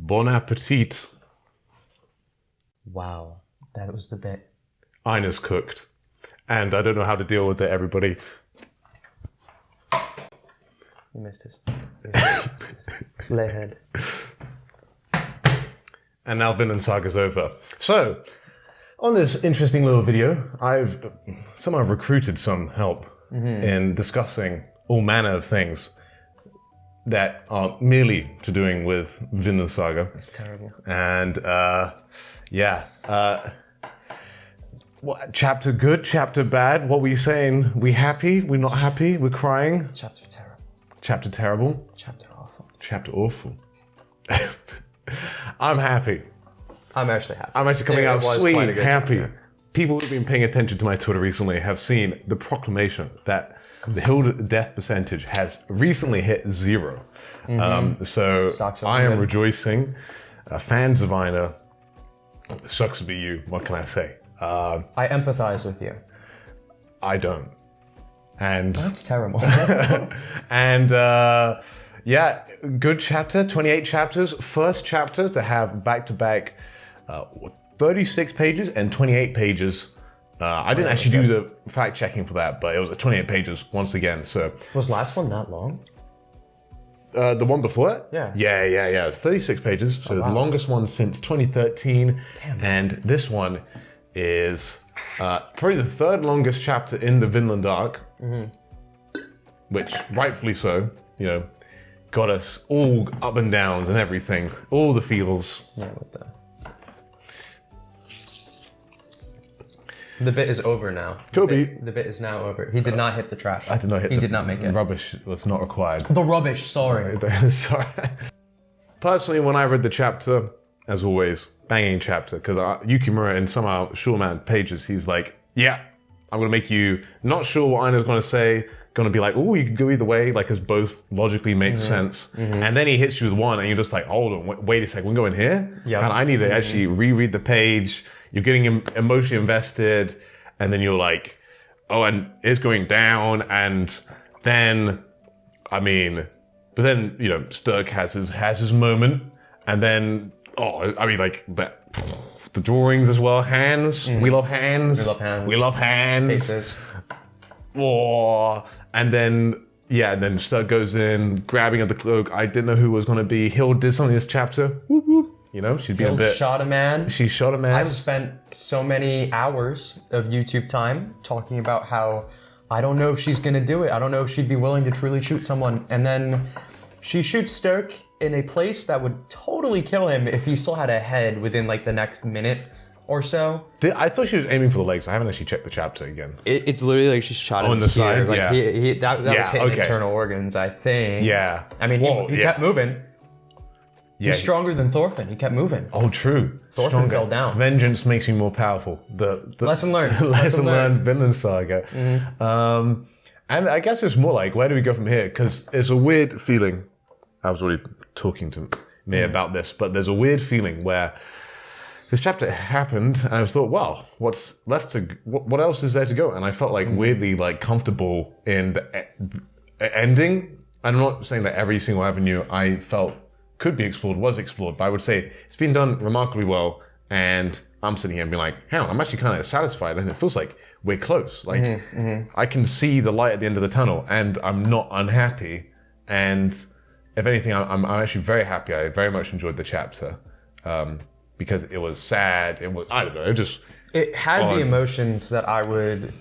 Bon appetit. Wow, that was the bit. Einar's cooked. And I don't know how to deal with it, everybody. You missed his lay head. And now Vinland Saga's over. So, on this interesting little video, I've somehow recruited some help in discussing all manner of things that are merely to doing with Vinland Saga. That's terrible. And what, chapter good, chapter bad? What were you saying? We happy? We're not happy? We're crying? Chapter terrible. Chapter terrible? Chapter awful. Chapter awful. I'm happy. I'm actually happy. I'm actually coming out sweet, happy. Chapter. People who've been paying attention to my Twitter recently have seen the proclamation that the Hild death percentage has recently hit 0. So I am rejoicing. Fans of Einar, sucks to be you. What can I say? I empathize with you. I don't. And that's terrible. and yeah, good chapter. 28 chapters. First chapter to have back-to-back 36 pages and 28 pages. I didn't actually do the fact checking for that, but it was 28 pages once again. So was last one that long? The one before it? Yeah. Yeah. 36 pages. So the longest one since 2013. Damn. And this one is probably the third longest chapter in the Vinland arc, which rightfully so, you know, got us all up and downs and everything, all the feels. Yeah, with that. The bit is over now. Kobe. The bit is now over. He did not hit the trash. I did not hit He did not make it. Rubbish was not required. The rubbish, sorry. Sorry. Personally, when I read the chapter, as always, banging chapter, because Yukimura in some of our short amount of pages, he's like, yeah, I'm going to make you not sure what Einar's going to say, going to be like, oh, you could go either way, like, as both logically make sense. And then he hits you with one, and you're just like, hold on, wait a second, we're going here? Yep. And I need to actually reread the page. You're getting emotionally invested, and then you're like, oh, and it's going down, and then, I mean, but then, you know, Styrk has his moment, and then, oh, I mean, like, the drawings as well, hands, we love hands. We love hands. We love hands. Faces. Oh, and then, yeah, and then Styrk goes in, grabbing at the cloak. I didn't know who it was going to be. Hild did something this chapter. Whoop, whoop. You know, she'd be a bit... shot a man. She shot a man. I spent so many hours of YouTube time talking about how I don't know if she's gonna do it. I don't know if she'd be willing to truly shoot someone. And then she shoots Styrk in a place that would totally kill him if he still had a head within like the next minute or so. I thought she was aiming for the legs. I haven't actually checked the chapter again. It's literally like she's shot him on the side. Like yeah. that was hitting internal organs, I think. Yeah. I mean, he kept moving. Yeah, he's stronger than Thorfinn. He kept moving. Oh, true. Thorfinn fell down. Vengeance makes you more powerful. The lesson learned. lesson learned. Vinland Saga. And I guess it's more like, where do we go from here? Because it's a weird feeling. I was already talking to me about this, but there's a weird feeling where this chapter happened, and I thought, wow, what's left to? What else is there to go? And I felt like weirdly like comfortable in the ending. I'm not saying that every single avenue I felt could be explored was explored, but I would say it's been done remarkably well, and I'm sitting here and being like, hell, I'm actually kind of satisfied, and it feels like we're close. Like, I can see the light at the end of the tunnel, and I'm not unhappy, and if anything, I'm actually very happy. I very much enjoyed the chapter, because it was sad, it was, I don't know, it had the emotions that I would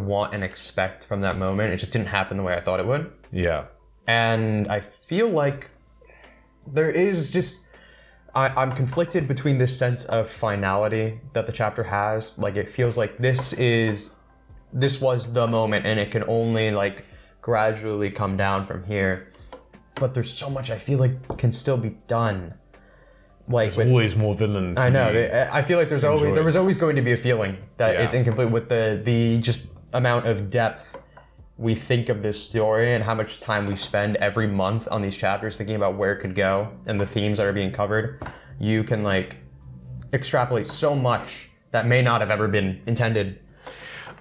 want and expect from that moment. It just didn't happen the way I thought it would. Yeah. And I feel like there is just, I'm conflicted between this sense of finality that the chapter has. Like, it feels like this was the moment, and it can only like gradually come down from here. But there's so much I feel like can still be done. Like, there's always more Vinland. I know. I feel like there was always going to be a feeling that it's incomplete with the just amount of depth we think of this story and how much time we spend every month on these chapters thinking about where it could go and the themes that are being covered. You can like extrapolate so much that may not have ever been intended.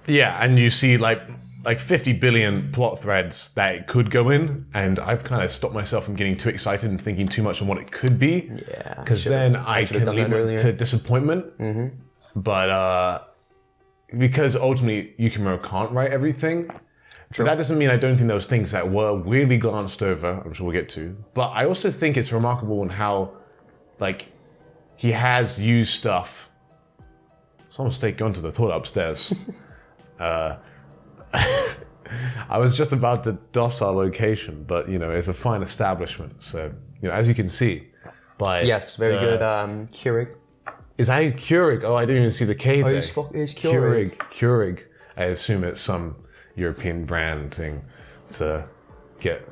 Yeah, and you see like like 50 billion plot threads that it could go in, and I've kind of stopped myself from getting too excited and thinking too much on what it could be. Yeah. Because then I can lead to disappointment. But because ultimately Yukimura can't write everything, that doesn't mean I don't think those things that were weirdly glanced over, I'm sure we'll get to. But I also think it's remarkable in how, like, he has used stuff. Someone's gone to the toilet upstairs. I was just about to doss our location, but it's a fine establishment. So as you can see, by yes, very good. Keurig. Is that Keurig? Oh, I didn't even see the K there. It's Keurig. Keurig. I assume it's some European brand thing to get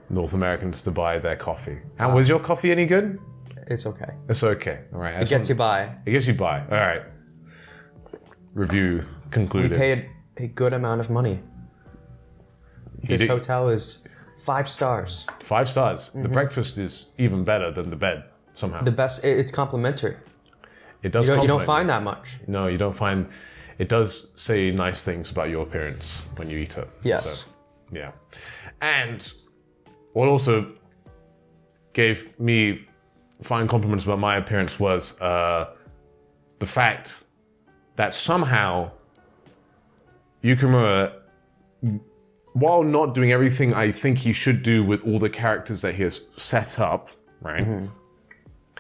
North Americans to buy their coffee. And was your coffee any good? It's okay. It's okay. All right. It gets you by. It gets you by. All right. Review concluded. We paid a good amount of money. This hotel is 5 stars. 5 stars. The breakfast is even better than the bed somehow. The best. It's complimentary. It does. You don't find that much. No, you don't find. It does say nice things about your appearance when you eat it. Yes. So, yeah. And what also gave me fine compliments about my appearance was the fact that somehow Yukimura, while not doing everything I think he should do with all the characters that he has set up, right?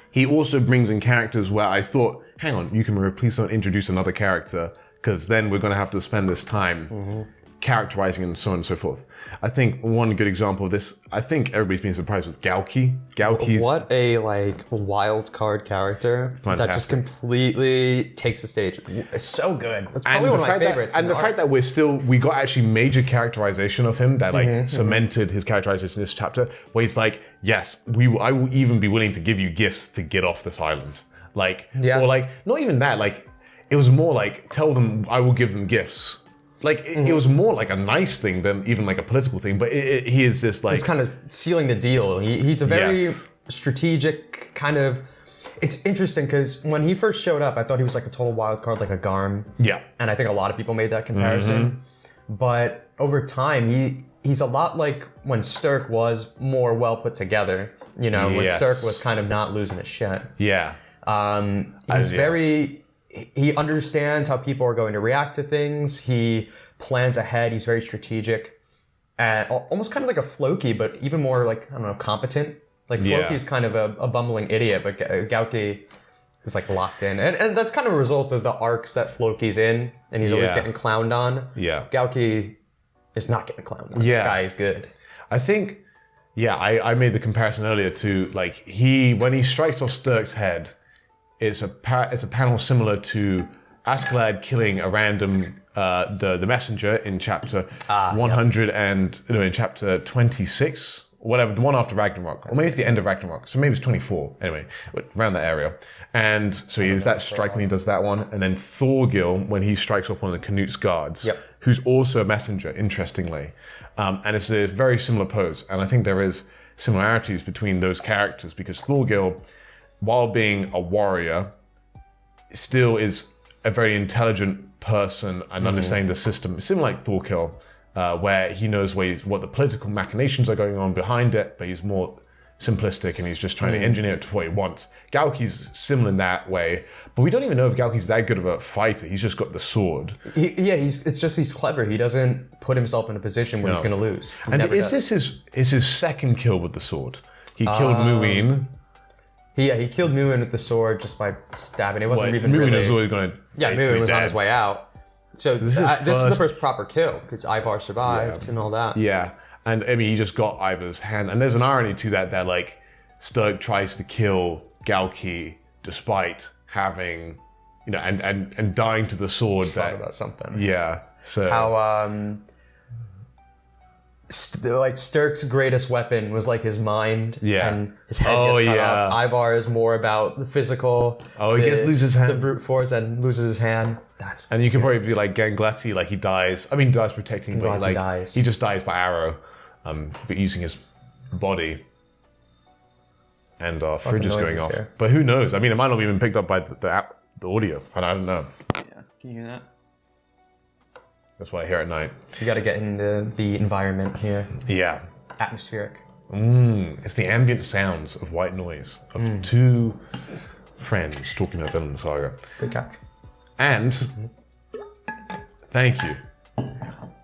He also brings in characters where I thought, hang on, Yukimura, please don't introduce another character, because then we're going to have to spend this time characterizing and so on and so forth. I think one good example of this, I think everybody's been surprised with Gauki. Gauki's what a wild card character that just completely takes the stage. It's so good. It's probably one of my favorites. And the fact that we got actually major characterization of him that cemented his characterization in this chapter, where he's like, yes, I will even be willing to give you gifts to get off this island. Or not even that, it was more like, tell them I will give them gifts. It was more like a nice thing than even like a political thing, but he is this He's kind of sealing the deal. He's a very strategic kind of... It's interesting because when he first showed up, I thought he was like a total wild card, like a Garm. Yeah. And I think a lot of people made that comparison. But over time, he's a lot like when Styrk was more well put together. When Styrk was kind of not losing his shit. Yeah. He's very... He understands how people are going to react to things. He plans ahead. He's very strategic. And almost kind of like a Floki, but even more competent. Floki is kind of a bumbling idiot, but Gauki is locked in. And that's kind of a result of the arcs that Floki's in, and he's always getting clowned on. Yeah. Gauki is not getting clowned on. This guy is good. I think, I made the comparison earlier to, when he strikes off Styrk's head, it's a panel similar to Askeladd killing a random the messenger in chapter 100 in chapter 26, whatever, the one after Ragnarok, or maybe it's the end of Ragnarok, so maybe it's 24. Anyway, around that area. And so he has that strike when he does that one, and then Thorgil when he strikes off one of the Knut's guards, who's also a messenger, interestingly, and it's a very similar pose, and I think there is similarities between those characters because Thorgil, while being a warrior, still is a very intelligent person and understanding the system. Similar like Thorkil, where he knows what the political machinations are going on behind it, but he's more simplistic and he's just trying to engineer it to what he wants. Gauki's similar in that way, but we don't even know if Gauki's that good of a fighter. He's just got the sword. He's clever. He doesn't put himself in a position where he's going to lose. This is his second kill with the sword? He killed Muin. He killed Muin with the sword just by stabbing. It wasn't even Muin really... was always going to... Yeah, Muin was on his way out. So this is the first proper kill, because Ivar survived and all that. Yeah, and he just got Ivar's hand. And there's an irony to that Styrk tries to kill Gauki despite having, and dying to the sword. About something. Yeah, so... How... Styrk's greatest weapon was his mind, and his head gets cut off. Ivar is more about the physical. He loses his hand. The brute force and loses his hand. And you could probably be like Gangletti, he dies. I mean, dies protecting, but dies. He just dies by arrow, but using his body. And our fridge is going off. Here. But who knows? I mean, it might not have even picked up by the audio. I don't know. Yeah, can you hear that? That's why I hear at night. You got to get in the environment here. Yeah. Atmospheric. It's the ambient sounds of white noise of two friends talking about Vinland Saga. Good catch. And thank you.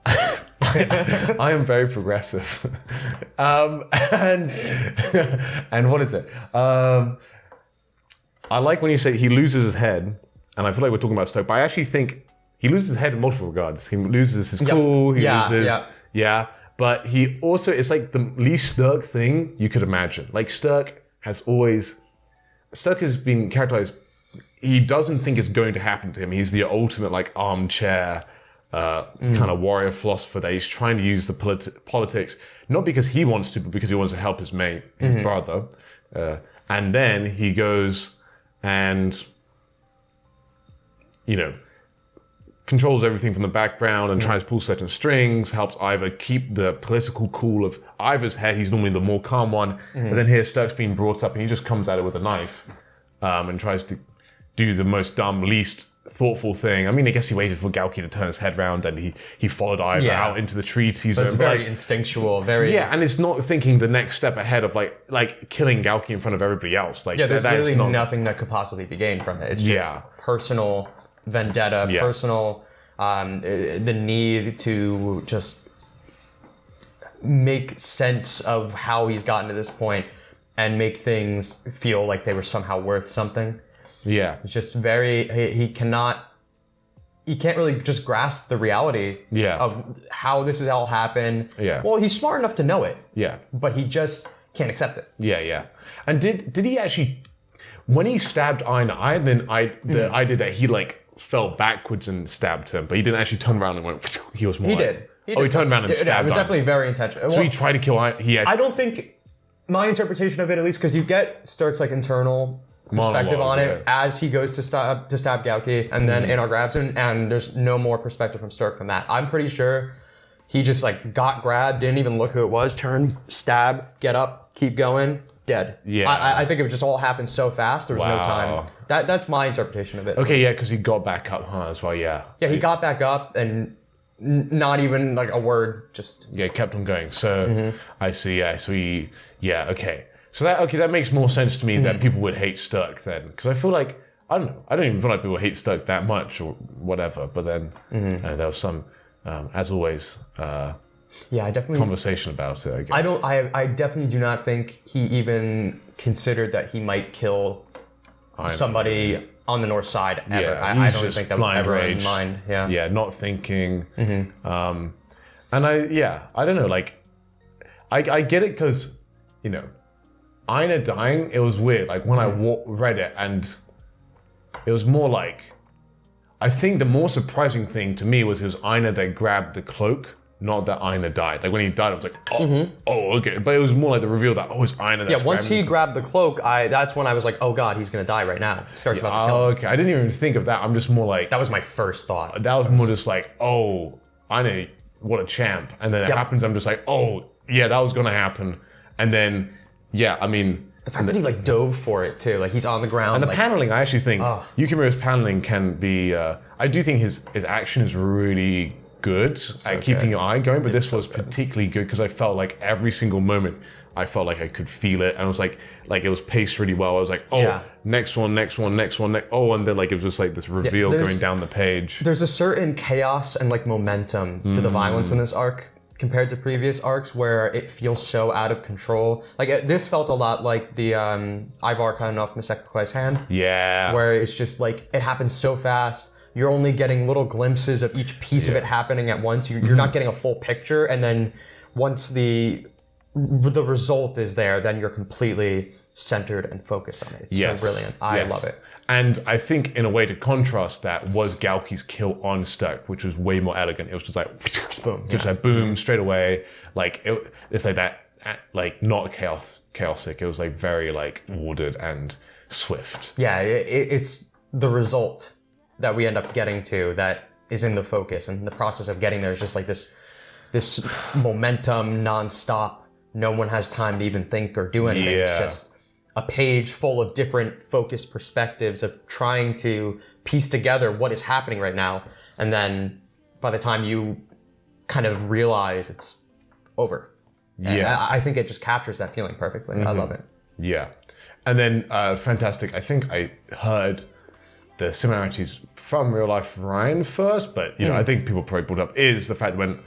I am very progressive. And what is it? I like when you say he loses his head, and I feel like we're talking about Styrk, but I actually think he loses his head in multiple regards. He loses his cool, he loses... Yeah. But he also, it's like the least Styrk thing you could imagine. Like Styrk has been characterized, he doesn't think it's going to happen to him. He's the ultimate like armchair kind of warrior philosopher that he's trying to use the politics, not because he wants to, but because he wants to help his mate, his brother. And then he goes and, controls everything from the background and tries to pull certain strings, helps Ivar keep the political cool of Ivar's head. He's normally the more calm one. But then here Styrk's being brought up and he just comes at it with a knife and tries to do the most dumb, least thoughtful thing. I mean, I guess he waited for Galki to turn his head around and he followed Ivar out into the trees. It's very instinctual, very... Yeah, and it's not thinking the next step ahead of like killing Galki in front of everybody else. Like, there's really nothing that could possibly be gained from it. It's just personal vendetta, personal, the need to just make sense of how he's gotten to this point and make things feel like they were somehow worth something. Yeah. It's just very, he can't really just grasp the reality of how this has all happened. Yeah. Well, he's smart enough to know it. Yeah. But he just can't accept it. Yeah. And did he actually, when he stabbed Einar, the idea that he like fell backwards and stabbed him, but he didn't actually turn around and went, he was more He like, did. He turned around and stabbed it was Einar. definitely very intentional. So he tried to kill Einar. I don't think, my interpretation of it at least, because you get Styrk's like internal perspective on it as he goes to stab Galki, and then Einar grabs him, and there's no more perspective from Styrk from that. I'm pretty sure he just like got grabbed, didn't even look who it was, turn, stab, get up, keep going, dead. Yeah. I think it just all happened so fast, there was no time. That's my interpretation of it. Okay, yeah, because he got back up as well, yeah. Yeah, he got back up and not even like a word, just... Yeah, kept on going. So, I see, so he... Yeah, okay. So that makes more sense to me that people would hate Styrk then. Because I feel like, I don't know, I don't even feel like people hate Styrk that much or whatever. But then there was some, as always, I definitely conversation about it, I guess. I definitely do not think he even considered that he might kill somebody on the north side ever. Yeah, I don't think that was ever in mind. Yeah. Yeah, not thinking. And I don't know, like, I get it because, Einar dying, it was weird. Like when I read it, and it was more like, I think the more surprising thing to me was it was Einar that grabbed the cloak, not that Einar died. Like when he died, I was like, okay. But it was more like the reveal that, it's Einar that's once he grabbed the cloak, that's when I was like, oh god, he's gonna die right now. Styrk's about to kill him. Okay, I didn't even think of that. I'm just more like... That was my first thought. That was more just like, Einar, what a champ. And then it happens, I'm just like, that was gonna happen. And then... Yeah, I mean... The fact that he like dove for it too, like he's on the ground. And the paneling, I actually think, Yukimura's paneling can be... I do think his action is really good at keeping your eye going, but this was particularly good because I felt like every single moment, I felt like I could feel it. And it was like it was paced really well. I was like, next one. And then like it was just like this reveal going down the page. There's a certain chaos and like momentum to the violence in this arc, compared to previous arcs where it feels so out of control. Like this felt a lot like the Ivar cutting off Miskwekepu'j's hand. Yeah. Where it's just like, it happens so fast. You're only getting little glimpses of each piece of it happening at once. You're not getting a full picture. And then once the result is there, then you're completely centered and focused on it. It's so brilliant. I love it. And I think in a way to contrast that was Galki's kill on Styrk, which was way more elegant. It was just like boom, like boom, straight away. Like it's like that, like not chaotic. It was like very like ordered and swift. Yeah, it's the result that we end up getting to that is in the focus, and the process of getting there is just like this momentum nonstop. No one has time to even think or do anything. It's just a page full of different focused perspectives of trying to piece together what is happening right now. And then by the time you kind of realize it's over. And Yeah. I think it just captures that feeling perfectly. I love it. Yeah. And then, fantastic, I think I heard the similarities from real life Ryan first, but you know, I think people probably brought up is the fact when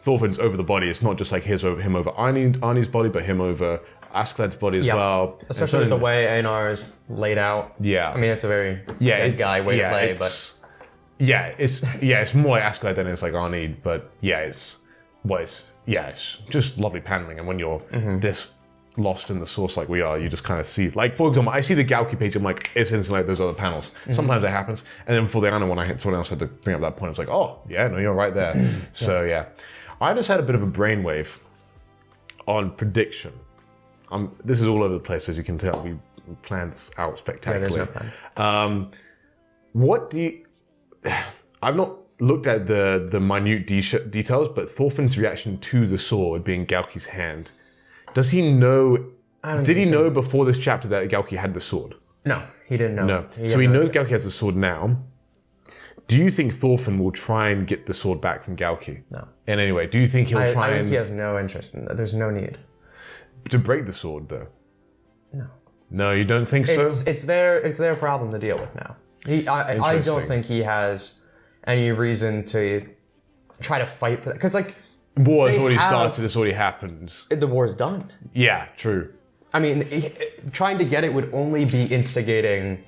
Thorfinn's over the body, it's not just like him over Arni's body, but him over Askeladd's body as well. Especially with the way Einar is laid out. Yeah. I mean, it's a very dead guy way to play, but... it's more like Askeladd than it's like Arni, but it's just lovely paneling, and when you're this lost in the source like we are, you just kind of see, like, for example, I see the Galki page, I'm like, it's instantly like those other panels. Sometimes it happens, and then for the Einar one, someone else had to bring up that point. It's like, oh, yeah, no, you're right there. So, yeah. I just had a bit of a brainwave on prediction. This is all over the place, as you can tell. We planned this out spectacularly. Yeah, there's no plan. I've not looked at the minute details, but Thorfinn's reaction to the sword being Galki's hand. Does he know? Did he know before this chapter that Galki had the sword? No, he didn't know. No. So he knows Galki has the sword now. Do you think Thorfinn will try and get the sword back from Galki? No. And anyway, do you think he'll try I think he has no interest in that. There's no need. To break the sword, though? No. No, you don't think so? It's their problem to deal with now. I don't think he has any reason to try to fight for that. Because, like... War has already started, it's already happened. The war's done. Yeah, true. I mean, trying to get it would only be instigating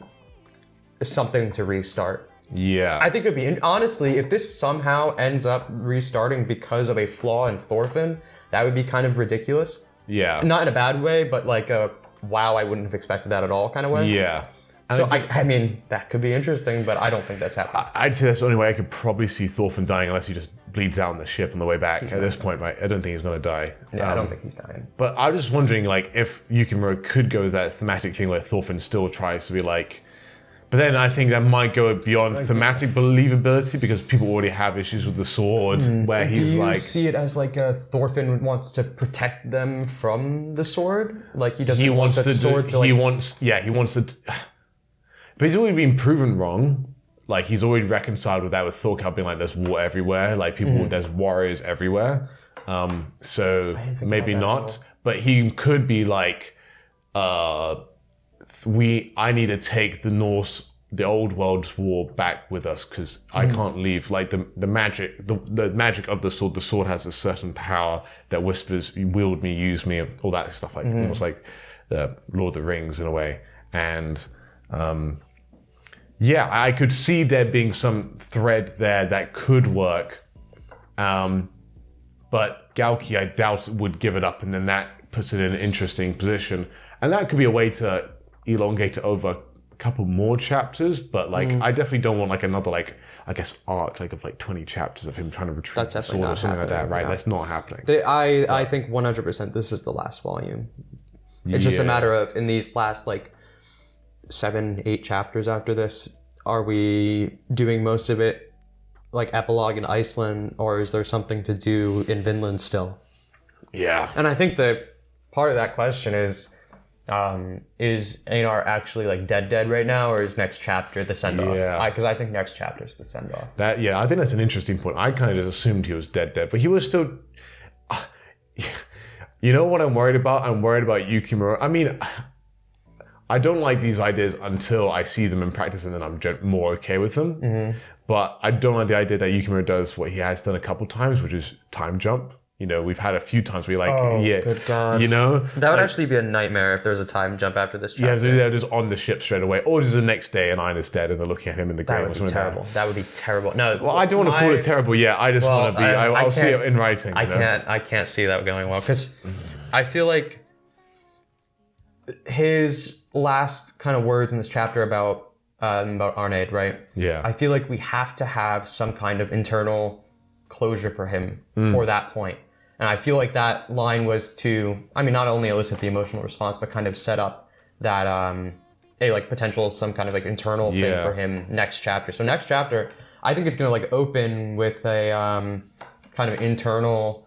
something to restart. Yeah. I think it would be... Honestly, if this somehow ends up restarting because of a flaw in Thorfinn, that would be kind of ridiculous. Yeah. Not in a bad way, but like a, wow, I wouldn't have expected that at all kind of way. Yeah. So, I mean, that could be interesting, but I don't think that's happening. I'd say that's the only way I could probably see Thorfinn dying, unless he just bleeds out on the ship on the way back. At this point, right, I don't think he's going to die. Yeah, I don't think he's dying. But I was just wondering, like, if Yukimura could go with that thematic thing where Thorfinn still tries to be like... But then I think that might go beyond thematic believability, because people already have issues with the sword, where he's like... Do you see it as like Thorfinn wants to protect them from the sword? Like he doesn't want the sword to like... He wants to... But he's already been proven wrong. Like, he's already reconciled with that, with Thorkel being like, there's war everywhere. Like, there's warriors everywhere. So maybe not. But he could be like, I need to take the old world's war back with us, because I can't leave. Like, the magic of the sword has a certain power that whispers, wield me, use me, all that stuff. Like, almost like the Lord of the Rings in a way. And... I could see there being some thread there that could work. But Galki, I doubt, would give it up, and then that puts it in an interesting position. And that could be a way to elongate it over a couple more chapters, but like I definitely don't want like another, like, I guess, arc like of like 20 chapters of him trying to retrieve the sword or something like that, right? Yeah. That's not happening. I think 100% this is the last volume. It's just a matter of, in these last like 7-8 chapters after this, are we doing most of it like epilogue in Iceland, or is there something to do in Vinland still? Yeah. And I think that part of that question is Einar actually like dead right now, or is next chapter the send-off? Yeah. Because I think next chapter is the send-off. I think that's an interesting point. I kind of just assumed he was dead, but he was still... You know what I'm worried about? I'm worried about Yukimura. I mean, I don't like these ideas until I see them in practice, and then I'm more okay with them. But I don't like the idea that Yukimura does what he has done a couple times, which is time jump. You know, we've had a few times where you're like, good God. You know? That would actually be a nightmare if there's a time jump after this chapter. Yeah, so they're just on the ship straight away. Or just the next day and Einar's dead and they're looking at him in the grave. That would be terrible. That would be terrible. No. Well, I don't want to call it terrible yet. I just want to be... I'll see it in writing. I can't see that going well, because I feel like his last kind of words in this chapter about Arnaid, right? Yeah. I feel like we have to have some kind of internal closure for him for that point. And I feel like that line was to, I mean, not only elicit the emotional response, but kind of set up that a like potential, some kind of like internal thing for him next chapter. So next chapter, I think it's going to like open with a kind of internal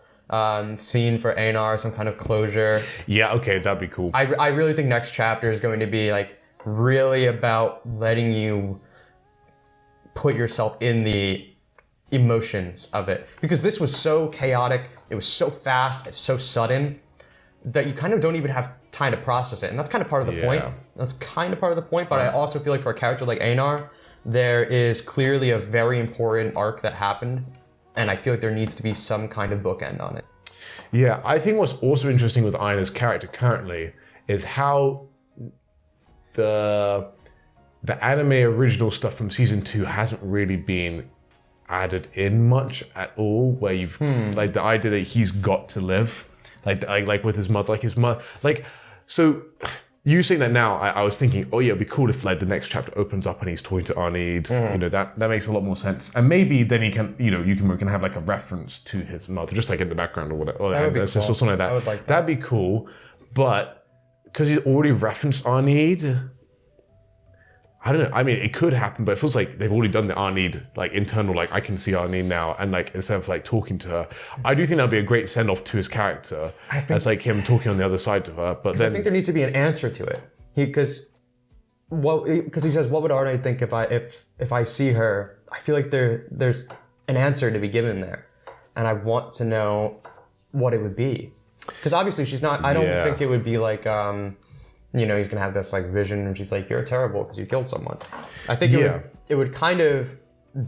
scene for Einar, some kind of closure. Yeah, okay, that'd be cool. I really think next chapter is going to be like really about letting you put yourself in the emotions of it, because this was so chaotic, it was so fast, it's so sudden that you kind of don't even have time to process it, and that's kind of part of the point. That's kind of part of the point, but I also feel like for a character like Einar, there is clearly a very important arc that happened, and I feel like there needs to be some kind of bookend on it. Yeah, I think what's also interesting with Einar's character currently is how the anime original stuff from season 2 hasn't really been added in much at all, where you've like the idea that he's got to live like with his mother, so you saying that now, I was thinking, oh yeah, it'd be cool if like the next chapter opens up and he's talking to Arnid. You know, that makes a lot more sense. And maybe then he can, you know, Yukimura can have like a reference to his mother, just like in the background or whatever. That would be cool. Or something like that. I would like that. That'd be cool. But because he's already referenced Arnid, I don't know. I mean, it could happen, but it feels like they've already done the Arnid, like internal, like I can see Arnid now, and like instead of like talking to her, I do think that'd be a great send off to his character. That's like him talking on the other side to her. But then I think there needs to be an answer to it. Because he says, what would Arnid think if I see her? I feel like there's an answer to be given there, and I want to know what it would be. Because obviously she's not. I don't think it would be like. You know, he's gonna have this like vision, and she's like, "You're terrible because you killed someone." I think it would kind of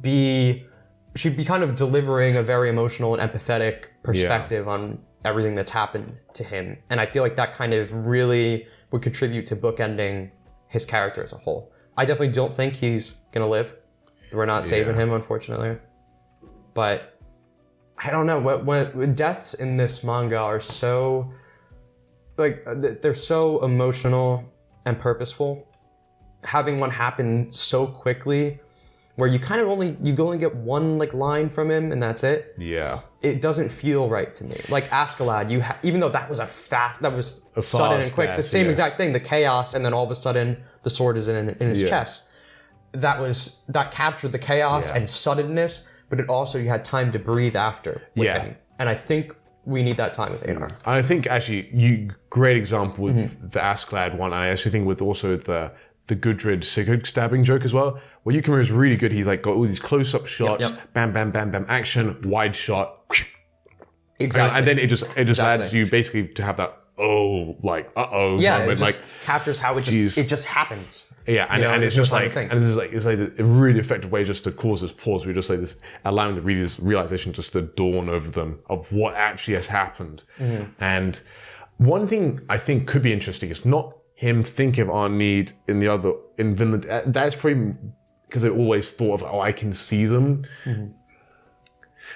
be, she'd be kind of delivering a very emotional and empathetic perspective on everything that's happened to him, and I feel like that kind of really would contribute to bookending his character as a whole. I definitely don't think he's gonna live. We're not saving him, unfortunately, but I don't know. When deaths in this manga are so. Like, they're so emotional and purposeful. Having one happen so quickly, where you only get one like line from him and that's it. Yeah. It doesn't feel right to me. Like Askeladd, even though that was sudden and quick, the same exact thing, the chaos, and then all of a sudden the sword is in his chest. That captured the chaos and suddenness, but it also, you had time to breathe after with him. And I think we need that time with Einar. And I think actually, great example with the Askeladd one. I actually think with also the Gudrid Sigurd stabbing joke as well, where Yukimura is really good. He's like got all these close-up shots, bam, bam, bam, bam, action, wide shot. Exactly. And then it just adds you basically to have that moment. It just captures how it just happens. Yeah, and it's just like, and it's like a really effective way just to cause this pause. We just like this, allowing the reader's realization just to dawn over them of what actually has happened. And one thing I think could be interesting is not him thinking of Arnid in Vinland. That's probably because I always thought of, I can see them.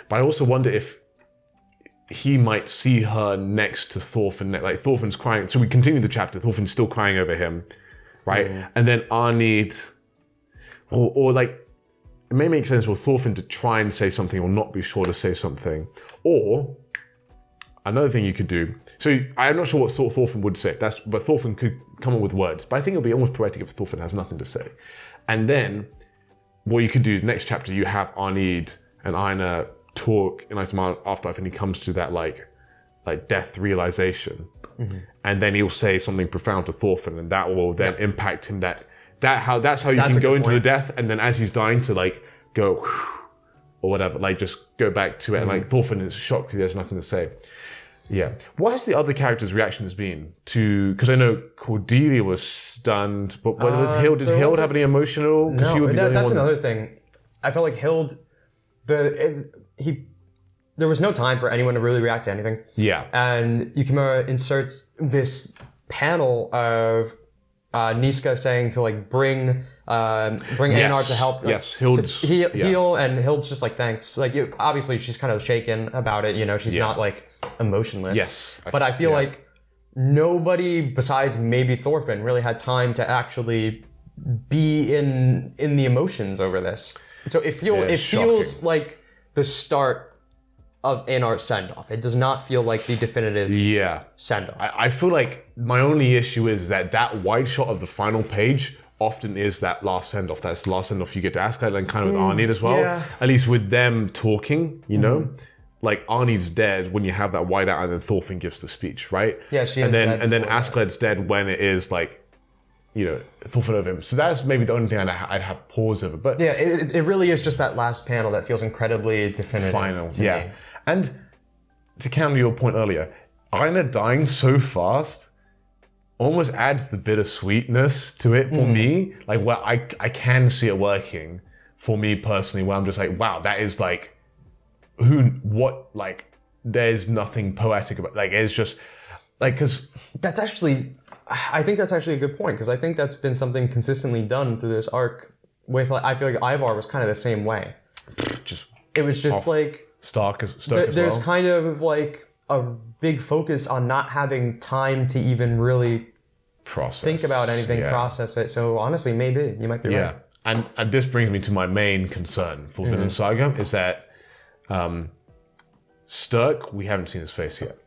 But I also wonder if he might see her next to Thorfinn. Like Thorfinn's crying. So we continue the chapter. Thorfinn's still crying over him, right? And then Arnid, or like, it may make sense for Thorfinn to try and say something or not be sure to say something. Or another thing you could do. So I'm not sure what Thorfinn would say. But Thorfinn could come up with words. But I think it'll be almost poetic if Thorfinn has nothing to say. And then what you could do next chapter, you have Arnid and Einar talk in like some afterlife, and he comes to that like death realization, and then he'll say something profound to Thorfinn, and that will then impact him. That's how you can go into the death, and then as he's dying to like go or whatever, like just go back to it, and like Thorfinn is shocked because he has nothing to say. Yeah. What has the other characters' reactions been to? Because I know Cordelia was stunned, but when was Hild? Did Hild have any emotional? No, that's another thing. I felt like Hild. There was no time for anyone to really react to anything. Yeah. And Yukimura inserts this panel of Niska saying to like bring Einar to help. Hild's heal, and Hild's just like thanks. Like obviously she's kind of shaken about it. You know, she's not like emotionless. Yes. But I feel like nobody besides maybe Thorfinn really had time to actually be in the emotions over this. So it feels like the start of Einar's send-off. It does not feel like the definitive send-off. I feel like my only issue is that wide shot of the final page often is that last send-off. That's the last send-off you get to Askeladd, and kind of with Arnid as well. Yeah. At least with them talking, you know? Like Arnid's dead when you have that wide out, and then Thorfinn gives the speech, right? Yeah, she and then Askeladd's dead when it is like, Thorfinn over him. So that's maybe the only thing I'd have pause over. But yeah, it really is just that last panel that feels incredibly definitive. Final, to yeah. me. And to counter your point earlier, Einar dying so fast almost adds the bittersweetness to it for me. Like, where I can see it working for me personally, where I'm just like, wow, that is like, there's nothing poetic about, like, it's just, like, because... I think that's actually a good point, because I think that's been something consistently done through this arc with, like, I feel like Ivar was kind of the same way. It was just like... Stark as there's well. kind of like a big focus on not having time to even really think about anything, process it. So honestly, maybe you might be right. And this brings me to my main concern for Vinland Saga is that Styrk, we haven't seen his face yet.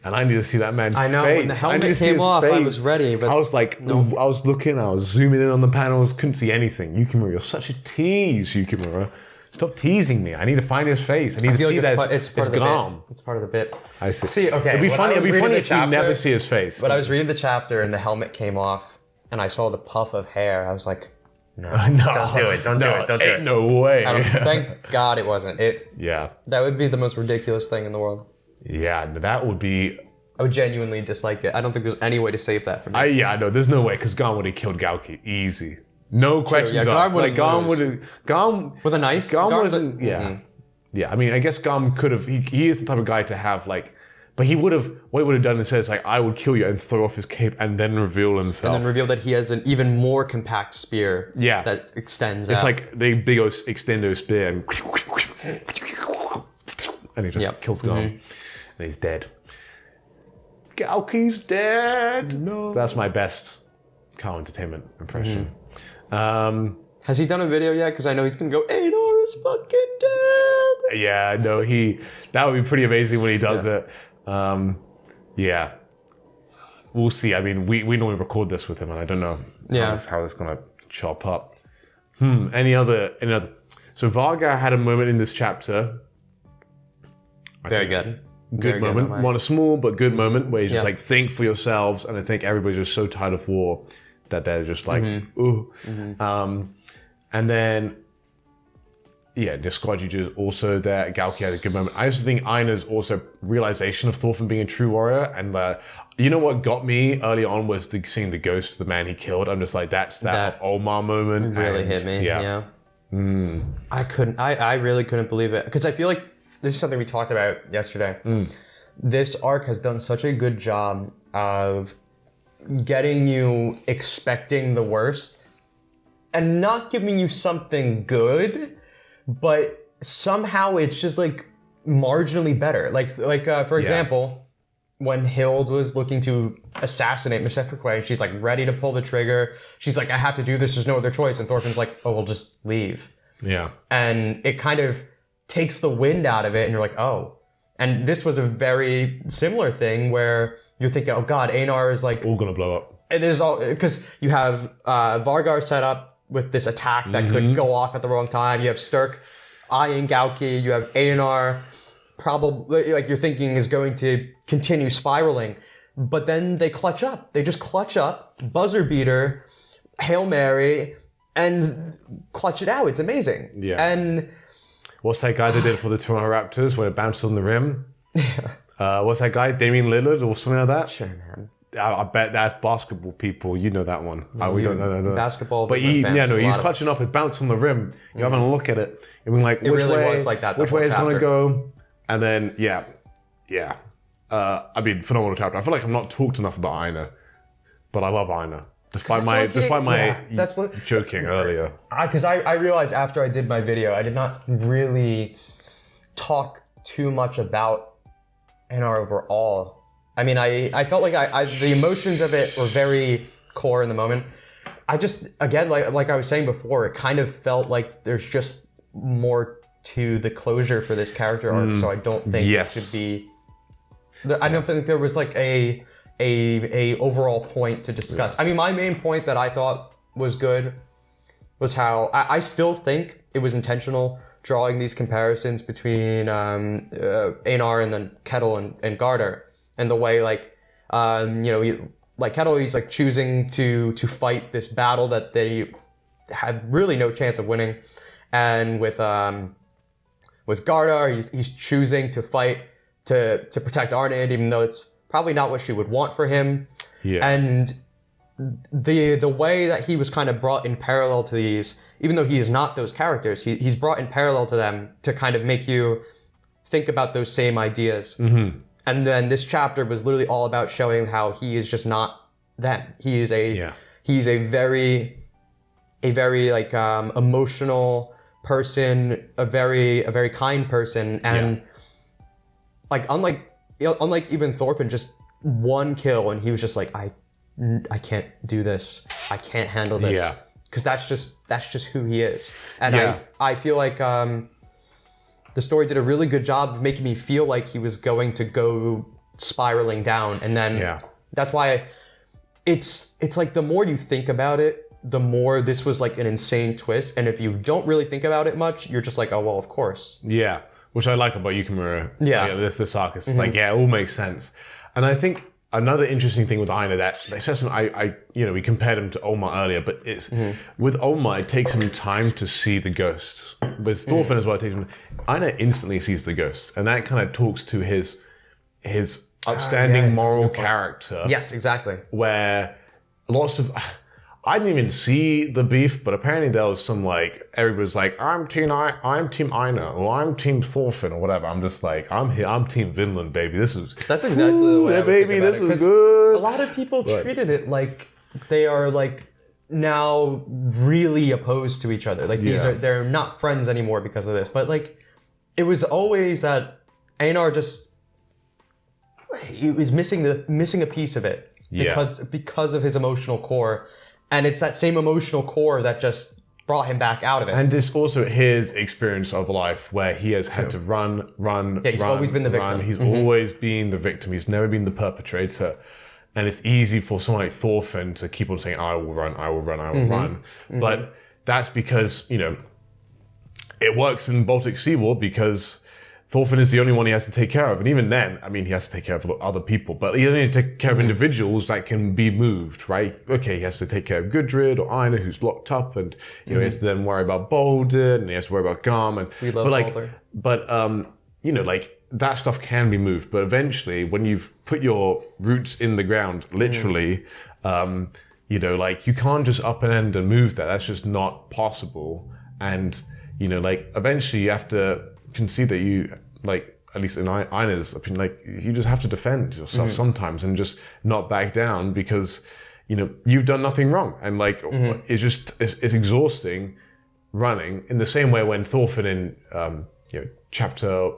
And I need to see that man's face. I know, when the helmet came off, I was ready, but... I was like, no. I was looking, I was zooming in on the panels, couldn't see anything. Yukimura, you're such a tease, Yukimura. Stop teasing me. I need to find his face. I need to see that it's part of the bit. It's part of the bit. I see. See, okay. It'd be funny if you never see his face. But I was reading the chapter and the helmet came off and I saw the puff of hair. I was like, no, don't do it. Don't do it. No way. Thank God it wasn't. That would be the most ridiculous thing in the world. Yeah, that would be... I would genuinely dislike it. I don't think there's any way to save that for me. I know. There's no way, because Garm would have killed Gauki. Easy. No questions asked. Garm would have... Garm... With a knife? Garm wasn't... Yeah. Yeah, I mean, I guess Garm could have... He is the type of guy to have, like... But he would have... What he would have done instead is like, I would kill you and throw off his cape and then reveal himself. And then reveal that he has an even more compact spear that extends out. It's like the big extendo spear and he just kills Garm. And he's dead. Gauki's dead! No. That's my best Cow Entertainment impression. Has he done a video yet? Because I know he's going to go, Einar is fucking dead! Yeah, no, that would be pretty amazing when he does it. Yeah. We'll see. I mean, we normally record this with him, and I don't know how this going to chop up. Any other... So Varga had a moment in this chapter. Very good. Good moment. One a small but good moment where he's just like, think for yourselves, and I think everybody's just so tired of war that they're just like, ooh. And then, the squad is also there. Gauki had a good moment. I just think Einar's also realization of Thorfinn being a true warrior, and you know what got me early on was seeing the ghost of the man he killed. I'm just like, that's that Omar moment. Really hit me. Yeah. I really couldn't believe it, because I feel like this is something we talked about yesterday. This arc has done such a good job of getting you expecting the worst and not giving you something good, but somehow it's just like marginally better. Like for example, when Hild was looking to assassinate Miskwekepu'j, she's like ready to pull the trigger. She's like, I have to do this. There's no other choice. And Thorfinn's like, oh, we'll just leave. Yeah. And it kind of takes the wind out of it, and you're like, oh. And this was a very similar thing where you're thinking, oh God, Einar is like... all gonna blow up. It is all... Because you have Vargar set up with this attack that could go off at the wrong time. You have Styrk eyeing Gauki. You have Einar probably, like you're thinking, is going to continue spiraling. But then they clutch up. They just clutch up, buzzer beater, Hail Mary, and clutch it out. It's amazing. Yeah. And... what's that guy that did it for the Toronto Raptors when it bounced on the rim? What's that guy? Damian Lillard or something like that? Sure, man. I bet that's basketball people. You know that one. We don't know. Basketball. But he's clutching up. It bounced on the rim. You're having a look at it. And we're like, which way was like that. Which way is it going to go? And then, I mean, phenomenal chapter. I feel like I'm not talked enough about Einar, but I love Einar. Despite my joking earlier. Because I realized after I did my video, I did not really talk too much about Einar overall. I mean, I felt like the emotions of it were very core in the moment. I just, again, like I was saying before, it kind of felt like there's just more to the closure for this character arc, so I don't think it should be... I don't think there was like a overall point to discuss. I mean, my main point that I thought was good was how I still think it was intentional drawing these comparisons between Einar and then Kettle and Garter, and the way like Kettle, he's like choosing to fight this battle that they had really no chance of winning, and with Gardar, he's choosing to fight to protect Arnid, even though it's probably not what she would want for him. Yeah. And the way that he was kind of brought in parallel to these, even though he is not those characters, he's brought in parallel to them to kind of make you think about those same ideas. Mm-hmm. And then this chapter was literally all about showing how he is just not them. He is he's a very like emotional person, a very kind person, and like unlike even Thorfinn, just one kill and he was just like, I can't do this. I can't handle this. Yeah. Because that's just who he is. And I feel like the story did a really good job of making me feel like he was going to go spiraling down. And then that's why it's like the more you think about it, the more this was like an insane twist. And if you don't really think about it much, you're just like, oh, well, of course. Yeah. Which I like about Yukimura. Yeah. This arc is like, it all makes sense. And I think another interesting thing with Einar that says, we compared him to Omar earlier, but it's with Omar it takes him time to see the ghosts. With Thorfinn as well, it takes him. Einar instantly sees the ghosts, and that kind of talks to his upstanding moral character. Yes, exactly. Where lots of. I didn't even see the beef, but apparently there was some like everybody's like, I'm Team Einar, or I'm Team Thorfinn, or whatever. I'm just like, I'm here, I'm Team Vinland, baby. That's exactly the way I would baby. Think about This it. was good. A lot of people treated it like they are like now really opposed to each other. Like they're not friends anymore because of this. But like it was always that Einar he was missing a piece of it because of his emotional core. And it's that same emotional core that just brought him back out of it. And it's also his experience of life where he has had to run. Yeah, he's always been the victim. He's always been the victim. He's never been the perpetrator. And it's easy for someone like Thorfinn to keep on saying, I will run, I will run, I will run. But that's because, it works in the Baltic Sea War because Thorfinn is the only one he has to take care of. And even then, he has to take care of other people, but he only has to take care of individuals that can be moved, right? Okay, he has to take care of Gudrid or Einar, who's locked up, and he has to then worry about Balder, and he has to worry about Garm. And, we love Balder. But, that stuff can be moved. But eventually, when you've put your roots in the ground, literally, you can't just up and end and move that. That's just not possible. And, eventually you have to concede that you, at least in Einar's opinion, you just have to defend yourself sometimes and just not back down because, you've done nothing wrong. And it's exhausting running in the same way when Thorfinn in, chapter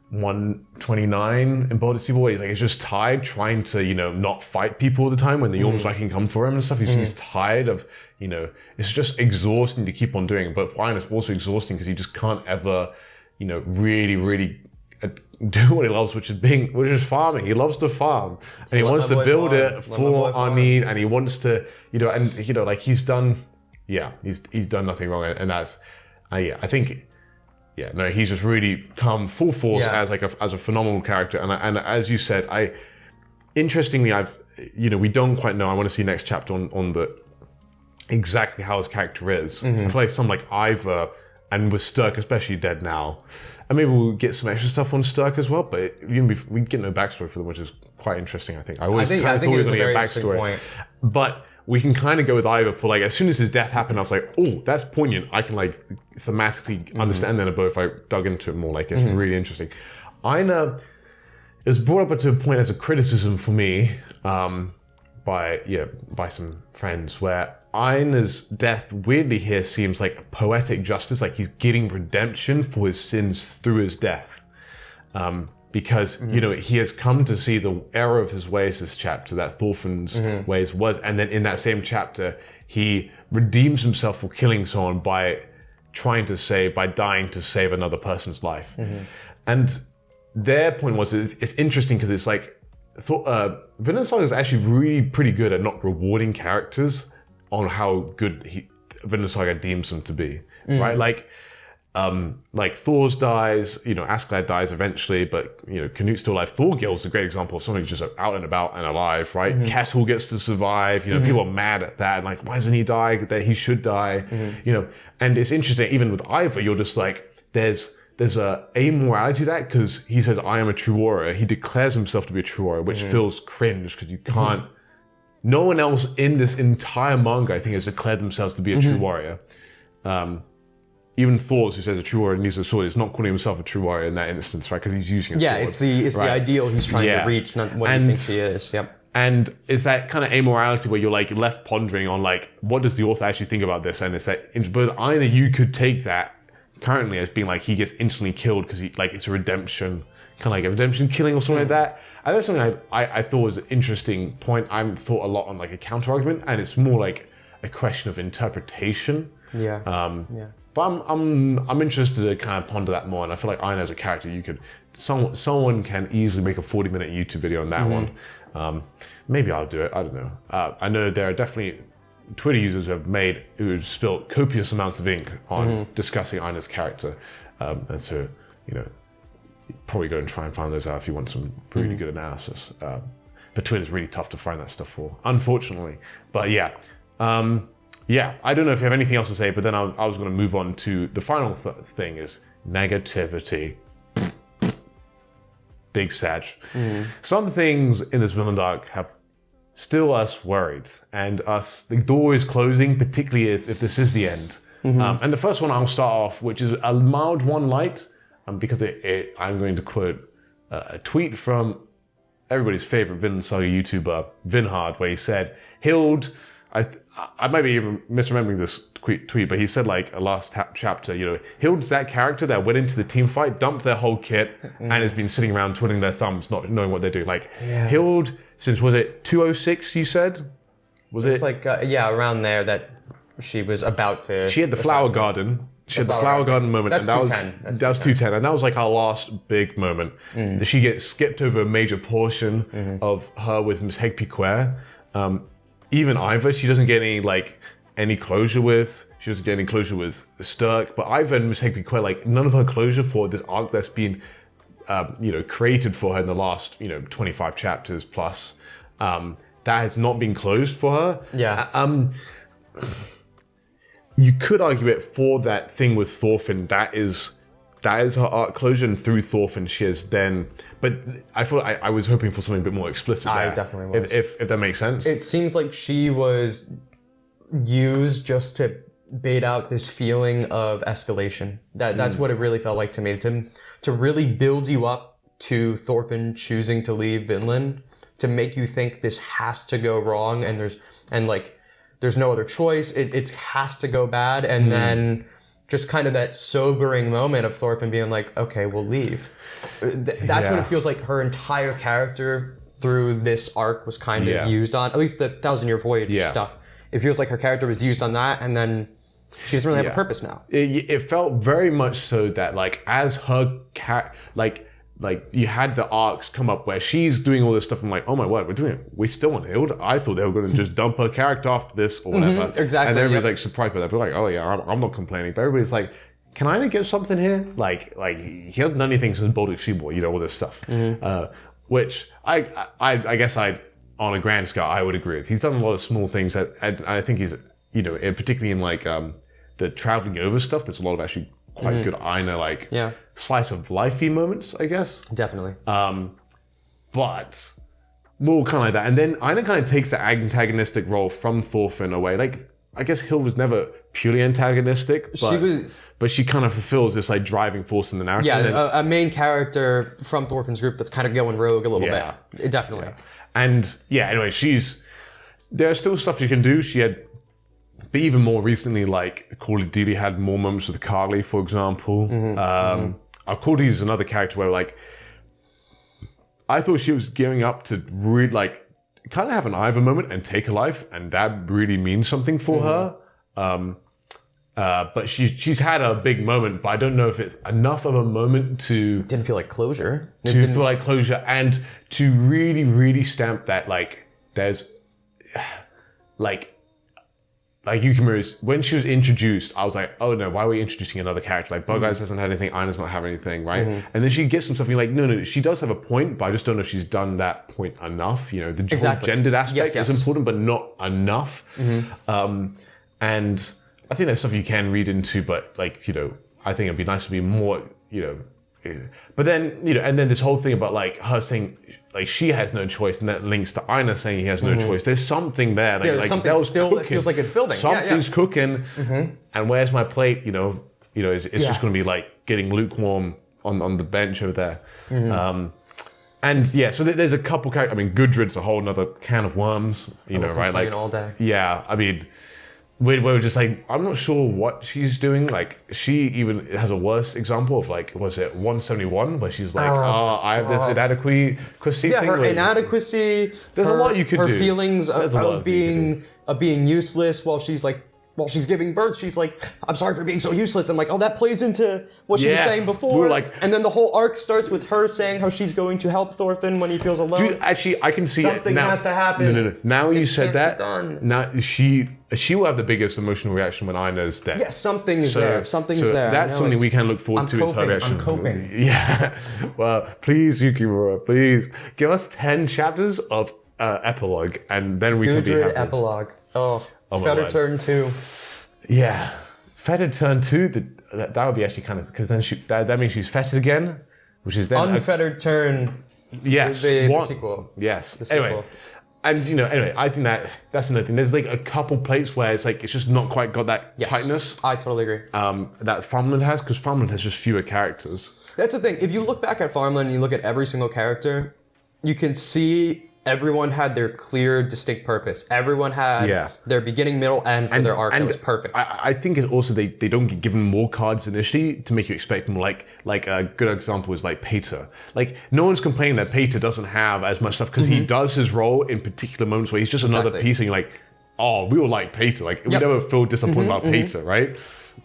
129 in Baltic Sea War, he's just tired trying to, not fight people all the time when the Orms can come for him and stuff. He's tired of, it's just exhausting to keep on doing it. But for Einar, it's also exhausting because he just can't ever, really, really do what he loves, which is farming. He loves to farm, and he wants to build it for our need, and he wants to, he's done, he's done nothing wrong, and that's, I think, he's just really come full force as a phenomenal character, and as you said, interestingly, we don't quite know. I want to see next chapter on the exactly how his character is. I feel like someone like Ivar. And with Styrk, especially dead now. And maybe we'll get some extra stuff on Styrk as well, but we get no backstory for them, which is quite interesting, I think. I always kind of thought we were going to get a backstory. Point. But we can kind of go with Ivar for as soon as his death happened, I was like, oh, that's poignant. I can thematically understand that a bit if I dug into it more. It's really interesting. Einar is brought up to a point as a criticism for me by some friends where Einar's death weirdly here seems like a poetic justice, like he's getting redemption for his sins through his death. Because, he has come to see the error of his ways this chapter, that Thorfinn's ways was, and then in that same chapter, he redeems himself for killing someone by dying to save another person's life. And their point was, it's interesting because it's Vinland Saga is actually really pretty good at not rewarding characters on how good Vinland Saga deems them to be, right? like Thor's dies, Askeladd dies eventually, but Canute's still alive. Thorgil's a great example of somebody who's just out and about and alive, right? Kettle gets to survive. People are mad at that, and like, why doesn't he die? That he should die. And it's interesting. Even with Ivar, you're just like, there's a amorality to that because he says, "I am a true warrior." He declares himself to be a true warrior, which feels cringe because you can't. No one else in this entire manga, I think, has declared themselves to be a true warrior. Even Thor, who says a true warrior needs a sword, is not calling himself a true warrior in that instance, right? Because he's using a sword. Yeah, it's the ideal he's trying to reach, not what he thinks he is. Yep. And it's that kind of amorality where you're like left pondering on like, what does the author actually think about this? And it's that, but either you could take that currently as being like he gets instantly killed because it's a redemption, kind of like a redemption killing or something like that. And that's something I thought was an interesting point. I thought a lot on like a counter argument, and it's more like a question of interpretation. Yeah. But I'm interested to kind of ponder that more, and I feel like Einar as a character, someone can easily make a 40-minute YouTube video on that one. Maybe I'll do it. I don't know. I know there are definitely Twitter users who have spilled copious amounts of ink on discussing Einar's character, and so probably go and try and find those out if you want some really good analysis. But Twitter's really tough to find that stuff for, unfortunately. But yeah. I don't know if you have anything else to say, but then I was going to move on to the final thing is negativity. Big Sag. Some things in this Vinland arc have still us worried, and the door is closing, particularly if this is the end. And the first one I'll start off, which is a mild one light, because I'm going to quote a tweet from everybody's favorite Vinland Saga YouTuber, Vinhard, where he said, Hild, I might be even misremembering this tweet, but he said like a last chapter, Hild's that character that went into the team fight, dumped their whole kit, and has been sitting around twiddling their thumbs, not knowing what they're doing. Like Hild, since was it 206? You said, was it? It's like around there that she was about to. She had the flower garden. She had the flower garden moment, that's and that was 210, and that was like our last big moment. She gets skipped over a major portion of her with Miskwekepu'j. Even Ivar, she doesn't get any closure with. She doesn't get any closure with Styrk. But Ivar and Miskwekepu'j, none of her closure for this arc that's been, created for her in the last, 25 chapters plus. That has not been closed for her. Yeah. You could argue it for that thing with Thorfinn. That is her arc closure, and through Thorfinn she is then. But I thought I was hoping for something a bit more explicit there. I definitely was. If that makes sense. It seems like she was used just to bait out this feeling of escalation. That's what it really felt like to me. To really build you up to Thorfinn choosing to leave Vinland, to make you think this has to go wrong, and there's no other choice. It has to go bad, and then just kind of that sobering moment of Thorfinn being like, okay, we'll leave. That's what it feels like her entire character through this arc was kind of used on, at least the 1,000-Year Voyage stuff. It feels like her character was used on that, and then she doesn't really have a purpose now. It felt very much so that as her you had the arcs come up where she's doing all this stuff. I'm like, oh my word, we still want Hild? I thought they were going to just dump her character after this or whatever. Exactly. And everybody's surprised by that. But oh yeah, I'm not complaining. But everybody's like, can I get something here? Like he hasn't done anything since Baltic Seaboy, all this stuff. Which I guess on a grand scale, I would agree with. He's done a lot of small things that I think he's, particularly in the traveling over stuff, there's a lot of actually quite good Einar slice of lifey moments, I guess. Definitely. But more kind of like that. And then Einar kind of takes the antagonistic role from Thorfinn away. I guess Hild was never purely antagonistic, but she kind of fulfills this driving force in the narrative. Yeah, a main character from Thorfinn's group that's kind of going rogue a little bit. Definitely. Yeah. And anyway, there's still stuff you can do. She had, but even more recently, Cordelia had more moments with Karli, for example. Cordelia is another character where I thought she was gearing up to really kind of have an Ivar moment and take a life, and that really means something for her. But she's had a big moment, but I don't know if it's enough of a moment to... Didn't feel like closure. Feel like closure, and to really, really stamp that there's like Yukimura, when she was introduced, I was like, oh no, why are we introducing another character? Like BugEyes hasn't had anything, Einar's not having anything, right? And then she gets some stuff, and you're like, no, she does have a point, but I just don't know if she's done that point enough. You know, the whole gendered aspect is important, but not enough. And I think there's stuff you can read into, but like, you know, I think it'd be nice to be more, you know, but then, you know, and then this whole thing about like her saying, like she has no choice, and that links to Einar saying he has no choice. There's something there. Like, there's something still that feels like it's building. Something's cooking, and where's my plate? You know, it's just going to be like getting lukewarm on the bench over there. And yeah, so there's a couple characters. I mean, Gudrid's a whole nother can of worms. You know, right? Like all day. Yeah, I mean. We're just like, I'm not sure what she's doing. Like, she even has a worse example of like, was it 171, where she's like, I have this inadequacy thing. Yeah, her inadequacy. There's a lot you could do. Her feelings of being useless while she's giving birth. She's like, I'm sorry for being so useless. I'm like, oh, that plays into what she was saying before. We were like, and then the whole arc starts with her saying how she's going to help Thorfinn when he feels alone. Dude, actually, I can see something has to happen. No. Now you said that. Now she will have the biggest emotional reaction when Einar's dead. Yeah, something is there. Something is there. That's something we can look forward to. Is her reaction. I'm coping. Yeah. Well, please, Yukimura, please give us 10 chapters of epilogue, and then we can be happy. Epilogue. Oh Fetter turn 2. Yeah, fettered turn 2. That would be actually kind of, because then that means she's fettered again, which is then unfettered turn. Yes, the sequel. Yes. The sequel. Anyway, and I think that's another thing. There's like a couple plates where it's like it's just not quite got that tightness. I totally agree. That Farmland has, because Farmland has just fewer characters. That's the thing. If you look back at Farmland and you look at every single character, you can see everyone had their clear, distinct purpose. Everyone had their beginning, middle, end for their arc. It was perfect. I think it also they don't get given more cards initially to make you expect more. Like a good example is like Peter. Like no one's complaining that Peter doesn't have as much stuff because he does his role in particular moments where he's just another piece and you're like, oh, we all like Peter. Like we never feel disappointed about Peter, right?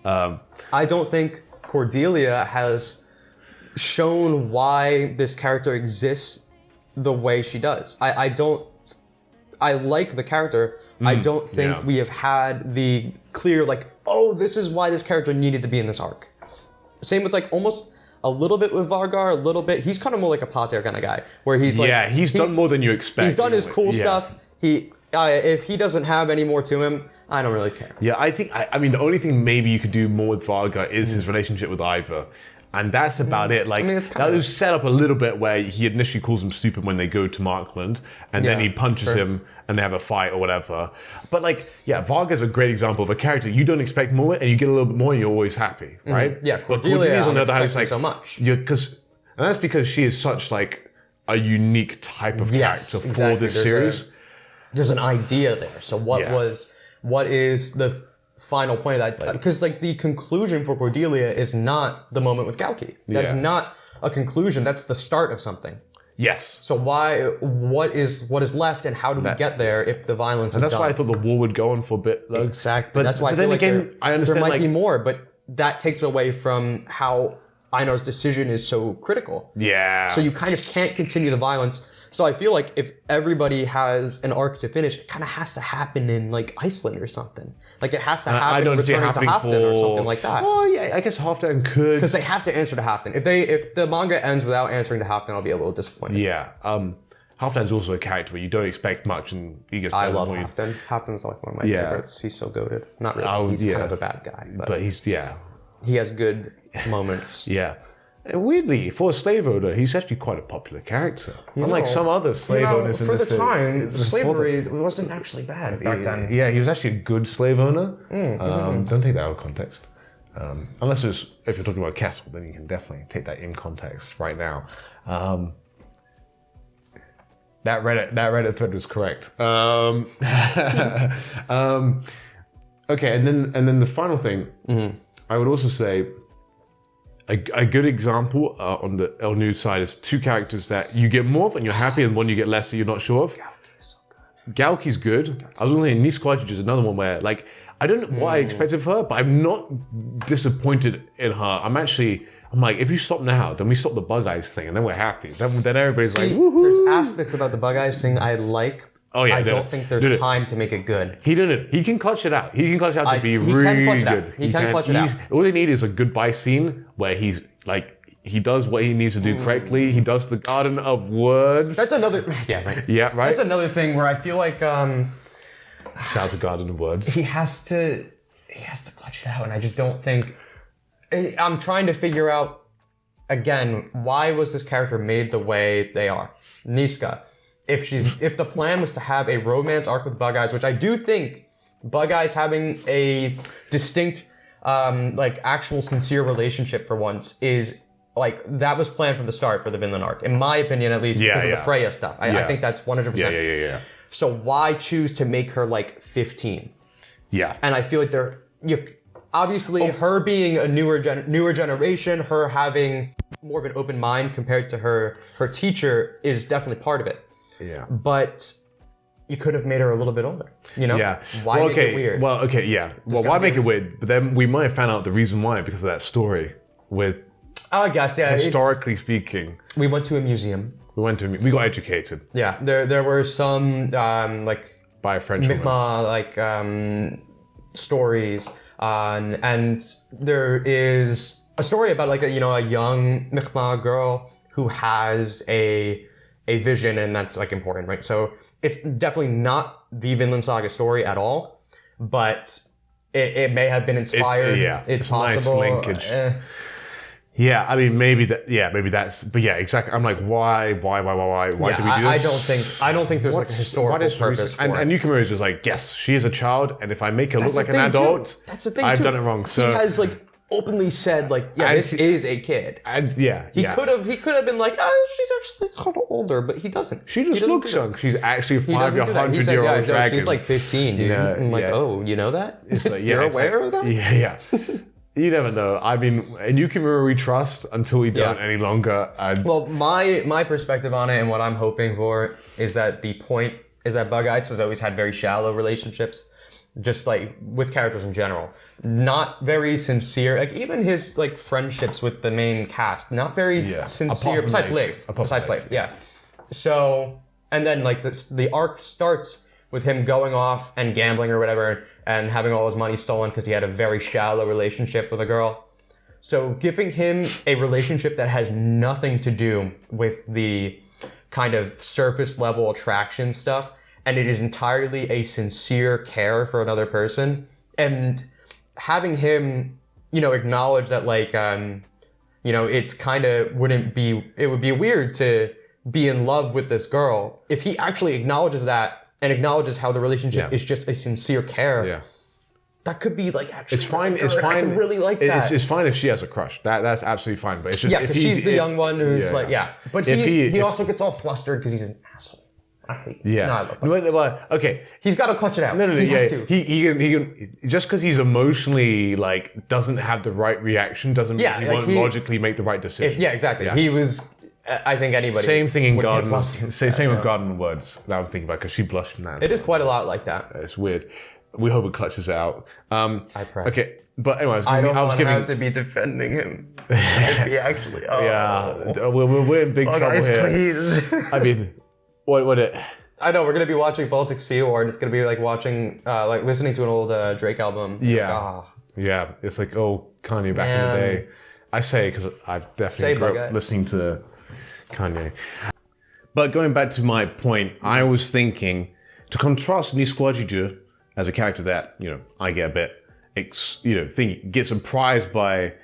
I don't think Cordelia has shown why this character exists the way she does. I like the character. I don't think we have had the clear like, oh, this is why this character needed to be in this arc. Same with like almost a little bit with Vargar, a little bit. He's kind of more like a Pater kind of guy, where he's like, he's done more than you expect. He's done his cool stuff. If he doesn't have any more to him, I don't really care. Yeah, I think I mean the only thing maybe you could do more with Vargar is his relationship with Ivor. And that's about it. Like, that was set up a little bit where he initially calls him stupid when they go to Markland, and then he punches him, and they have a fight or whatever. But like, Varga's a great example of a character you don't expect more, and you get a little bit more, and you're always happy, right? Yeah, Cordelia's on the other hand, like so much. And that's because she is such like a unique type of character for this series. There's an idea there. So what is the final point of that, because like the conclusion for Cordelia is not the moment with Galki. That's not a conclusion. That's the start of something. Yes. So what is left, and how do we get there if the violence is done? And that's why I thought the war would go on for a bit. Like, exactly. But that's why I feel like I understand there might be more, but that takes away from how Einar's decision is so critical. Yeah. So you kind of can't continue the violence. So I feel like if everybody has an arc to finish, it kind of has to happen in like Iceland or something. Like it has to happen returning to Halfdan or something like that. Oh yeah, I guess Halfdan could. Because they have to answer to Halfdan. If the manga ends without answering to Halfdan, I'll be a little disappointed. Yeah. Halfdan's also a character where you don't expect much, and he gets. I love Halfdan. Halfdan's like one of my favorites. He's so goated. Not really. He's kind of a bad guy, but he's he has good moments. Yeah. Weirdly, for a slave owner, he's actually quite a popular character. Unlike some other slave owners in for the time, slavery wasn't actually bad back then. Yeah, he was actually a good slave owner. Don't take that out of context. Unless if you're talking about cattle, then you can definitely take that in context right now. That Reddit thread was correct. Okay, and then the final thing, I would also say. A good example on the El News side is two characters that you get more of and you're happy, and one you get less so you're not sure of. Galki's so good. Galki's good. I was only in Miskwekepu'j is another one where like I don't know what I expected of her, but I'm not disappointed in her. I'm like, if you stop now, then we stop the BugEyes thing, and then we're happy. Then everybody's like, woohoo. There's aspects about the BugEyes thing I like, Oh yeah, I don't think there's time to make it good. He didn't. He can clutch it out. He can clutch it out to be he really can clutch it out. good. He can clutch it out. All they need is a goodbye scene where he's like, he does what he needs to do correctly. He does the Garden of Words. That's another. Yeah, right. Yeah, right. That's another thing where I feel like Shout out to Garden of Words. he has to clutch it out, and I just don't think. I'm trying to figure out again, why was this character made the way they are? Niska. If the plan was to have a romance arc with BugEyes, which I do think BugEyes having a distinct, like actual sincere relationship for once is like that was planned from the start for the Vinland arc, in my opinion at least, because of the Freya stuff. I think that's 100%. Yeah. So why choose to make her like 15? Yeah. And I feel like obviously her being a newer generation, her having more of an open mind compared to her teacher is definitely part of it. Yeah. But you could have made her a little bit older, you know? Yeah. Why make it weird? Well, okay, yeah. Well, why make it weird? But then we might have found out the reason why because of that story with, I guess, yeah. historically speaking. We went to a museum. We got educated. Yeah, there were some, like... By a French woman. Mi'kmaq, stories. And there is a story about like a young Mi'kmaq girl who has a vision, and that's like important, right? So it's definitely not the Vinland Saga story at all, but it may have been inspired. It's possible. Nice linkage. Yeah, I mean maybe that's. But yeah, exactly. I'm like, why do we do this? I don't think there's like a historical purpose for it. And Yukimura is just like, yes, she is a child, and if I make her look like an adult, that's the thing I've done it wrong. So he has like openly said like, yeah, this is a kid. And he could have been like, oh, she's actually kind of older, but he doesn't. She just looks young. She's actually a 500-year-old dragon. She's like 15, dude. Yeah, I'm like, oh, you know that? It's like, You're aware of that? Yeah. You never know. I mean, in Yukimura we trust until we don't any longer. Well, my perspective on it and what I'm hoping for is that the point is that BugEyes has always had very shallow relationships, just like with characters in general. Not very sincere. Like even his like friendships with the main cast, not very sincere. Besides Leif, yeah. So, and then like the arc starts with him going off and gambling or whatever and having all his money stolen because he had a very shallow relationship with a girl. So giving him a relationship that has nothing to do with the kind of surface level attraction stuff, and it is entirely a sincere care for another person, and having him, acknowledge that like, it's kind of it would be weird to be in love with this girl. If he actually acknowledges that, and acknowledges how the relationship is just a sincere care. Yeah. That could be like actually. It's fine. It's fine. I can really like that. It's fine if she has a crush. That's absolutely fine. But it's just because she's the young one who's But he also gets all flustered because he's an asshole. I hate. Yeah. No, I love but, okay. He's got to clutch it out. No. He has to. He can just because he's emotionally like doesn't have the right reaction doesn't mean he won't logically make the right decision. Exactly. Yeah. He was. I think anybody. Same thing in Garden. Same with Garden of Words that I'm thinking about because she blushed in that. It is quite a lot like that. It's weird. We hope it clutches it out. I pray. Okay, but anyways, I don't want to have to be defending him if he actually. We're in big trouble here. Please. I mean, what it. I know we're gonna be watching Baltic Sea War, and it's gonna be like watching, like listening to an old Drake album. Yeah. Yeah, it's like Kanye back in the day. I say because I've definitely grew up listening to Kanye. But going back to my point, I was thinking to contrast Miskwekepu'j as a character that I get a bit get surprised by.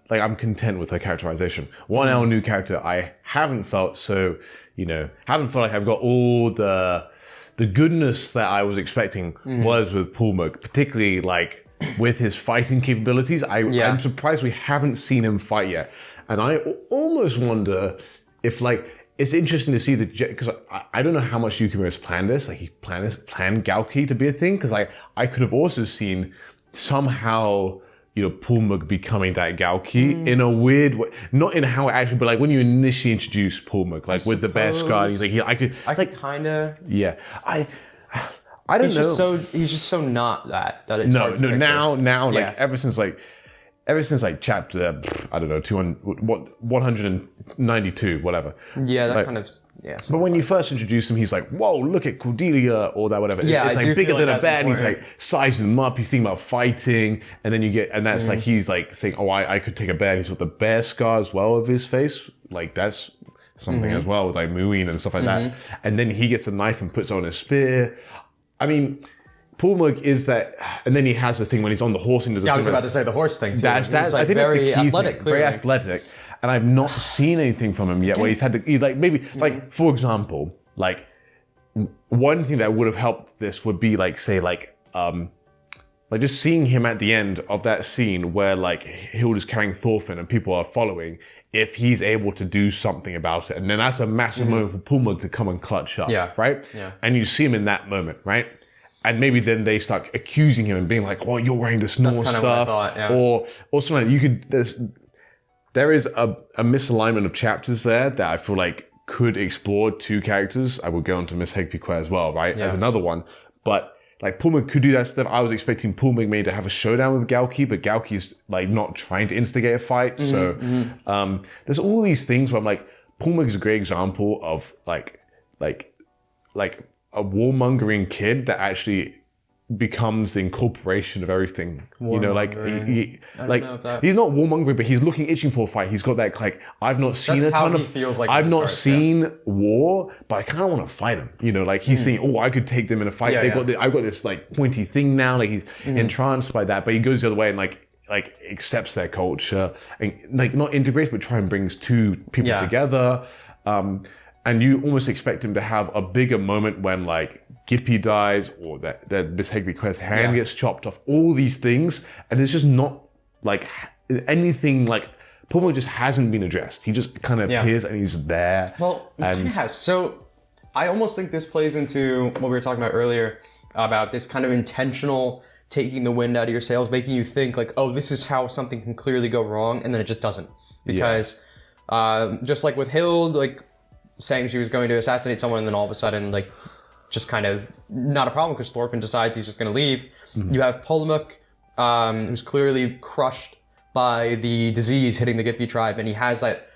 Like I'm content with her characterization. One L new character I haven't felt so haven't felt like I've got all the goodness that I was expecting was with Plmk, particularly like with his fighting capabilities. I'm surprised we haven't seen him fight yet. And I almost wonder if it's interesting to see because I don't know how much Yukimura's planned this. Like he planned Galki to be a thing because I could have also seen somehow Plmk becoming that Galki in a weird way, not in how it actually, but like when you initially introduce Plmk, like with the bear scar, he's like I could kind of I don't know. He's just so not that it's hard to picture. Now like ever since like. ever since like chapter, I don't know, 192, whatever. Yeah, that like, kind of, yeah. But when you first introduce him, he's like, whoa, look at Cordelia, or that, whatever. Yeah, it's I like do bigger feel like than a that's bear, and he's important. like sizing them up, he's thinking about fighting, and then that's like, he's like saying, oh, I could take a bear, and he's got the bear scar as well of his face, like that's something as well, with like mooing and stuff like that. And then he gets a knife and puts it on his spear. I mean, Plmk is that, and then he has the thing when he's on the horse and does. Yeah, I was about to say the horse thing too. That's He's like I think very that's the key athletic, thing. clearly. Very athletic, and I've not seen anything from him yet where he's had to like maybe like for example, like one thing that would have helped this would be like say like just seeing him at the end of that scene where like Hild is carrying Thorfinn and people are following. If he's able to do something about it, and then that's a massive moment for Plmk to come and clutch up, right? Yeah. And you see him in that moment, right? And maybe then they start accusing him and being like, "Oh, you're wearing this Norse stuff," what I thought, yeah. or something. You could. There is a misalignment of chapters there that I feel like could explore two characters. I will go on to Miskwekepu'j as well, right? As another one, but. Like, Plmk could do that stuff. I was expecting Plmk maybe to have a showdown with Galki, but Galki's, like, not trying to instigate a fight. So, there's all these things where I'm like, Plmk is a great example of, like a warmongering kid that actually becomes the incorporation of everything. You know, like, he's not warmongering, but he's itching for a fight. He's got that, like, I've not seen That's a ton how he of... feels like I've not seen war, but I kind of want to fight him. You know, like, he's saying, oh, I could take them in a fight. I've got this, like, pointy thing now. Like, he's entranced by that, but he goes the other way and, like accepts their culture and, like, not integrates, but try and brings two people together. And you almost expect him to have a bigger moment when, like, Gitpi dies or that Miskwekepu'j's hand gets chopped off. All these things, and it's just not like anything. Like Plmk just hasn't been addressed. He just kind of appears and he's there. Well, he kind of has. So I almost think this plays into what we were talking about earlier about this kind of intentional taking the wind out of your sails, making you think like, oh, this is how something can clearly go wrong, and then it just doesn't. Because just like with Hild, like saying she was going to assassinate someone, and then all of a sudden, like, just kind of not a problem because Thorfinn decides he's just going to leave. You have Plmk, who's clearly crushed by the disease hitting the Gitpi tribe, and he has that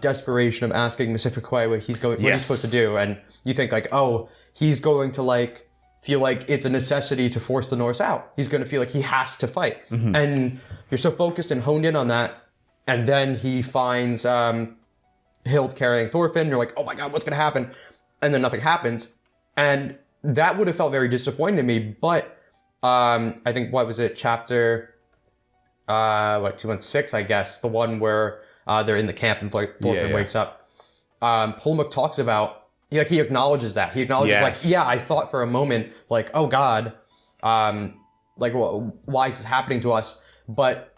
desperation of asking Miskwekepu'j what he's supposed to do, and you think like, oh, he's going to like feel like it's a necessity to force the Norse out. He's going to feel like he has to fight, and you're so focused and honed in on that, and then he finds Hild carrying Thorfinn. You're like, oh my god, what's going to happen? And then nothing happens. And that would have felt very disappointing to me, but I think, what was it, chapter 216, I guess, the one where they're in the camp and Thorfinn wakes up. Plmk talks about, he acknowledges that. He acknowledges, I thought for a moment, like, oh God, like, why is this happening to us? But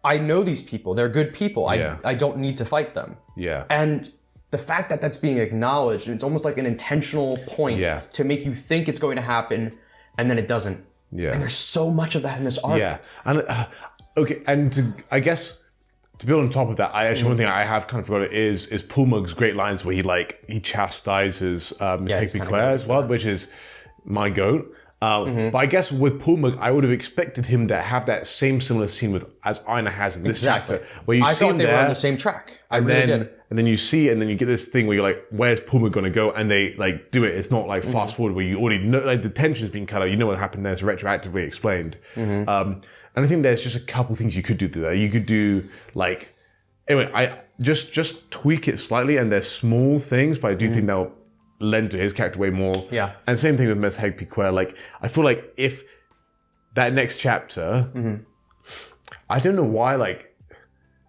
I know these people. They're good people. I don't need to fight them. Yeah. And the fact that that's being acknowledged, it's almost like an intentional point to make you think it's going to happen, and then it doesn't. Yeah. And there's so much of that in this arc. Yeah. And I guess to build on top of that, one thing I have kind of forgot is Plmk's great lines where he chastises Miskwekepu'j as well, which is my goat. But I guess with Plmk, I would have expected him to have that similar scene as Einar has in this chapter, where you see thought they were on the same track. I really did. And then you get this thing where you're like, where's Plmk going to go? And they like do it. It's not like fast forward where you already know, like the tension's been cut out. You know what happened there. It's retroactively explained. And I think there's just a couple things you could do there. You could do like, anyway, I just tweak it slightly, and there's small things, but I do think they'll lend to his character way more. Yeah. And same thing with Miskwekepu'j. Like, I feel like if that next chapter, I don't know why, like,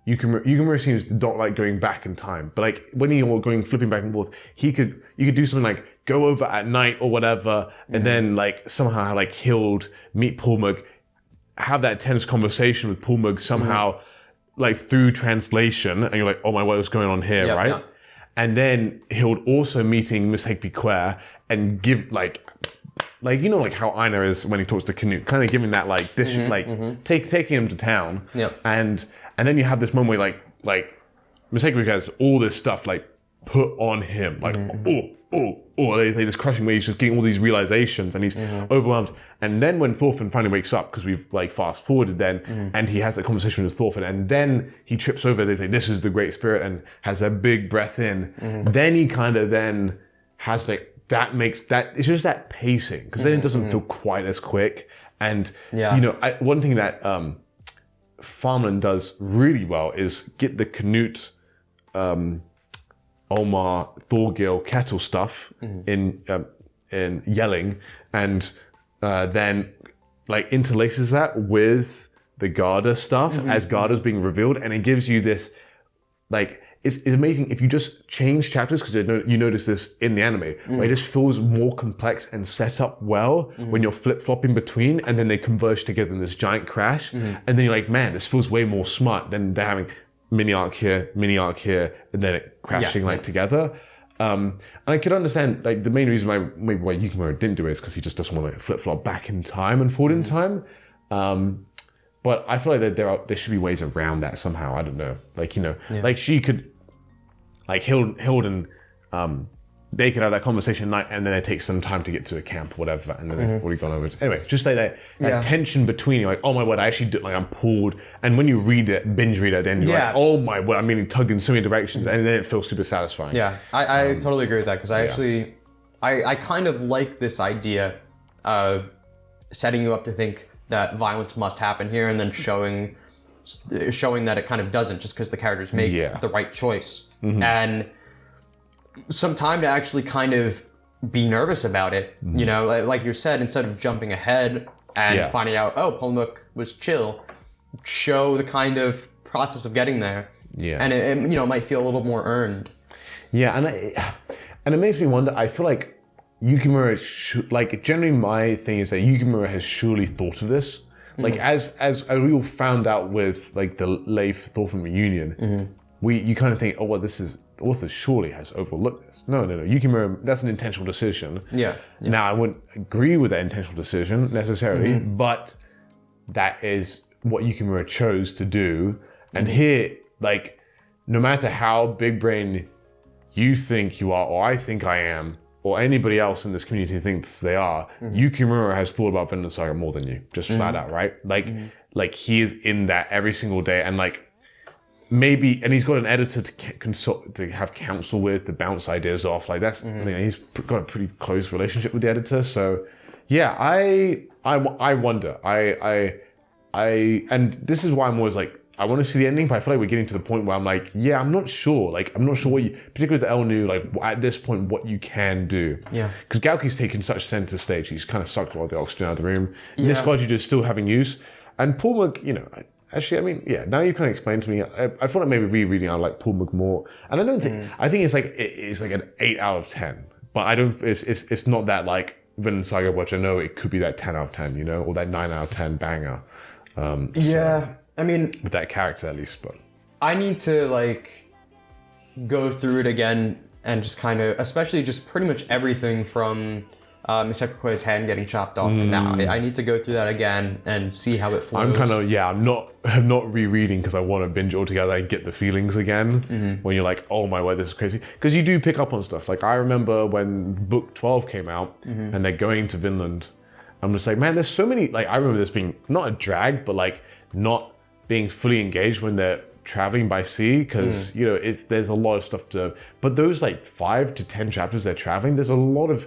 Yukimura seems to not like going back in time, but like when you're flipping back and forth, you could do something like go over at night or whatever, and then like somehow like Hild meet Plmk, have that tense conversation with Plmk somehow, like through translation, and you're like, oh my word, what's going on here, right? Yeah. And then Hild also meeting Miskwekepu'j and give like you know, like how Einar is when he talks to Canute, kind of giving that like this taking him to town. And then you have this moment where like Miskwekepu'j has all this stuff like put on him. Like, they just crushing where he's just getting all these realizations and he's overwhelmed. And then when Thorfinn finally wakes up, because we've like fast forwarded then, and he has that conversation with Thorfinn, and then he trips over, they say, this is the great spirit, and has a big breath in. Then he kind of then has like, that makes that, it's just that pacing, because then it doesn't feel quite as quick. And, you know, one thing that Farmland does really well is get the Canute, Omar, Thorgil, Kettle stuff in yelling, and then like interlaces that with the Garda stuff as Garda's being revealed, and it gives you this like, it's amazing if you just change chapters, because you notice this in the anime, where it just feels more complex and set up well when you're flip-flopping between, and then they converge together in this giant crash, and then you're like, man, this feels way more smart than they're having mini arc here, and then it crashing together. And I could understand like the main reason why Yukimura didn't do it is because he just doesn't want to flip-flop back in time and forward in time. But I feel like there should be ways around that somehow. I don't know. Like, you know, like she could, like Hild and they could have that conversation at night, and then it takes some time to get to a camp or whatever, and then they've already gone over it. Anyway, just like that tension between you, like, oh my word, I actually do, like, I'm pulled. And when you read it, binge read it, then you're like, oh my word, I'm being tugged in so many directions, and then it feels super satisfying. Yeah, I totally agree with that, because I kind of like this idea of setting you up to think that violence must happen here, and then showing that it kind of doesn't, just because the characters make the right choice. And some time to actually kind of be nervous about it, you know, like you said, instead of jumping ahead and finding out, oh, Plmk was chill, show the kind of process of getting there. And it you know, might feel a little more earned. Yeah, and it makes me wonder, I feel like Yukimura, like, generally my thing is that Yukimura has surely thought of this. Like, as we all found out with, like, the Leif Thorfinn reunion, you kind of think, oh, well, the author surely has overlooked this. No. Yukimura, that's an intentional decision. Now, I wouldn't agree with that intentional decision necessarily, but that is what Yukimura chose to do. And here, like, no matter how big brain you think you are, or I think I am, or anybody else in this community thinks they are, Yukimura has thought about Vinland Saga more than you, just flat out, right? Like, like he is in that every single day, and like, maybe, and he's got an editor to consult, to have counsel with, to bounce ideas off. Like, that's, you know, he's got a pretty close relationship with the editor. So, yeah, I wonder. And this is why I'm always like, I want to see the ending, but I feel like we're getting to the point where I'm like, yeah, I'm not sure. Like, I'm not sure what you, particularly with the El Nu, like, at this point, what you can do. Because Galki's taken such center stage. He's kind of sucked all the oxygen out of the room. Miskwekepu'j is still having use. And Plmk, you know, actually, I mean, yeah, now you kind of explained to me, I feel like maybe rereading, I like Plmk more. And I don't think, I think it's like an 8 out of 10. But I don't, it's not that like Vinland Saga, which I know it could be that 10 out of 10, you know, or that 9 out of 10 banger. I mean, with that character at least, but I need to like go through it again and just kind of, especially just pretty much everything from Miskwekepu'j's hand getting chopped off to now. I need to go through that again and see how it flows. I'm kind of, I'm not rereading because I want to binge altogether and get the feelings again when you're like, oh my word, this is crazy. Because you do pick up on stuff. Like, I remember when book 12 came out and they're going to Vinland. I'm just like, man, there's so many, like, I remember this being not a drag, but like not being fully engaged when they're traveling by sea, because you know, there's a lot of stuff to, but those like 5 to 10 chapters they're traveling, there's a lot of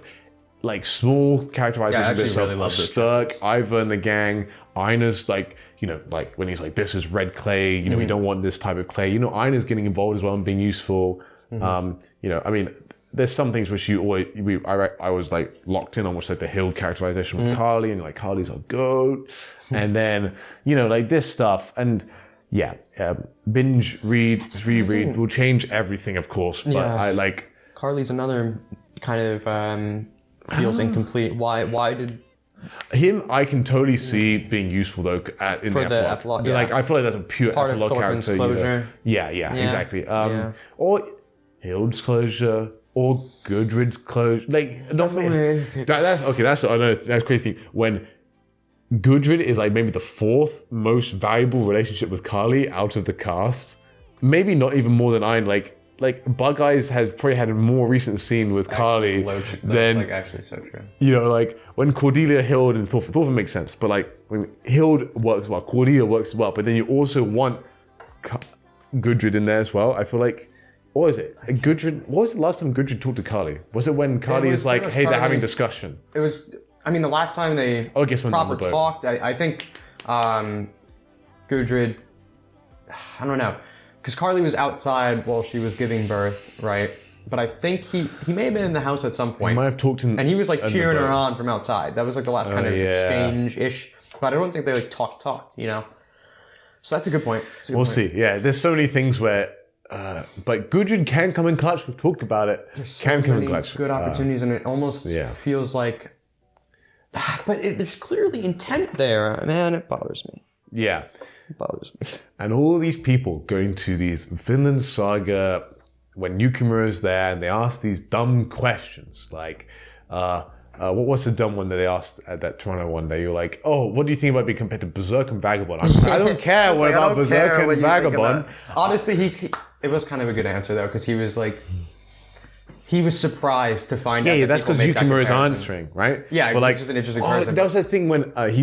like small characterization bits of Styrk, Ivar and the gang. Einar's like, you know, like when he's like, this is red clay, you know, we don't want this type of clay, you know, Einar's getting involved as well and being useful. You know, I mean, there's some things which you always, I was like locked in on, which like the Hild characterization with Karli, and like Karli's a goat, and then, you know, like this stuff, and yeah, binge read, reread will change everything, of course, but I like... Karli's another kind of feels incomplete. Why did... Him, I can totally see being useful though in for the epilogue. Like, I feel like that's a pure part epilogue of Thorfinn's character. closure. Yeah, exactly. Or Hild's closure, or Gudrid's closure. Like, that's okay. That's, I know, that's crazy. When Gudrid is like maybe the 4th most valuable relationship with Karli out of the cast, maybe not even more than Einar. Like, like BugEyes has probably had a more recent scene with Karli than like actually so true. You know, like when Cordelia, Hild, and Thorfinn makes sense, but like when Hild works well, Cordelia works well, but then you also want Gudrid in there as well. I feel like, what was it? Gudrid. What was the last time Gudrid talked to Karli? Was it when Karli is like, hey, they're having discussion? It was. I mean, the last time they proper talked, I think Gudrid. I don't know. Because Karli was outside while she was giving birth, right? But I think he may have been in the house at some point. He might have talked in, and he was like cheering her on from outside. That was like the last kind of exchange-ish. But I don't think they like talked, you know? So that's a good point. We'll see. Yeah, there's so many things where... but Gudrid can come in clutch. We've talked about it. There's so many good opportunities, and it almost feels like... But there's clearly intent there. Man, it bothers me. Yeah. It bothers me. And all these people going to these Vinland Saga when Yukimura is there, and they ask these dumb questions like, what was the dumb one that they asked at that Toronto one day? You're like, oh, what do you think about being compared to Berserk and Vagabond? I don't care what about Berserk and Vagabond. Honestly, it was kind of a good answer though, because he was like, he was surprised to find out. Yeah, that's because Yukimura is answering, right? Yeah, but like, just an interesting person. That was the thing when he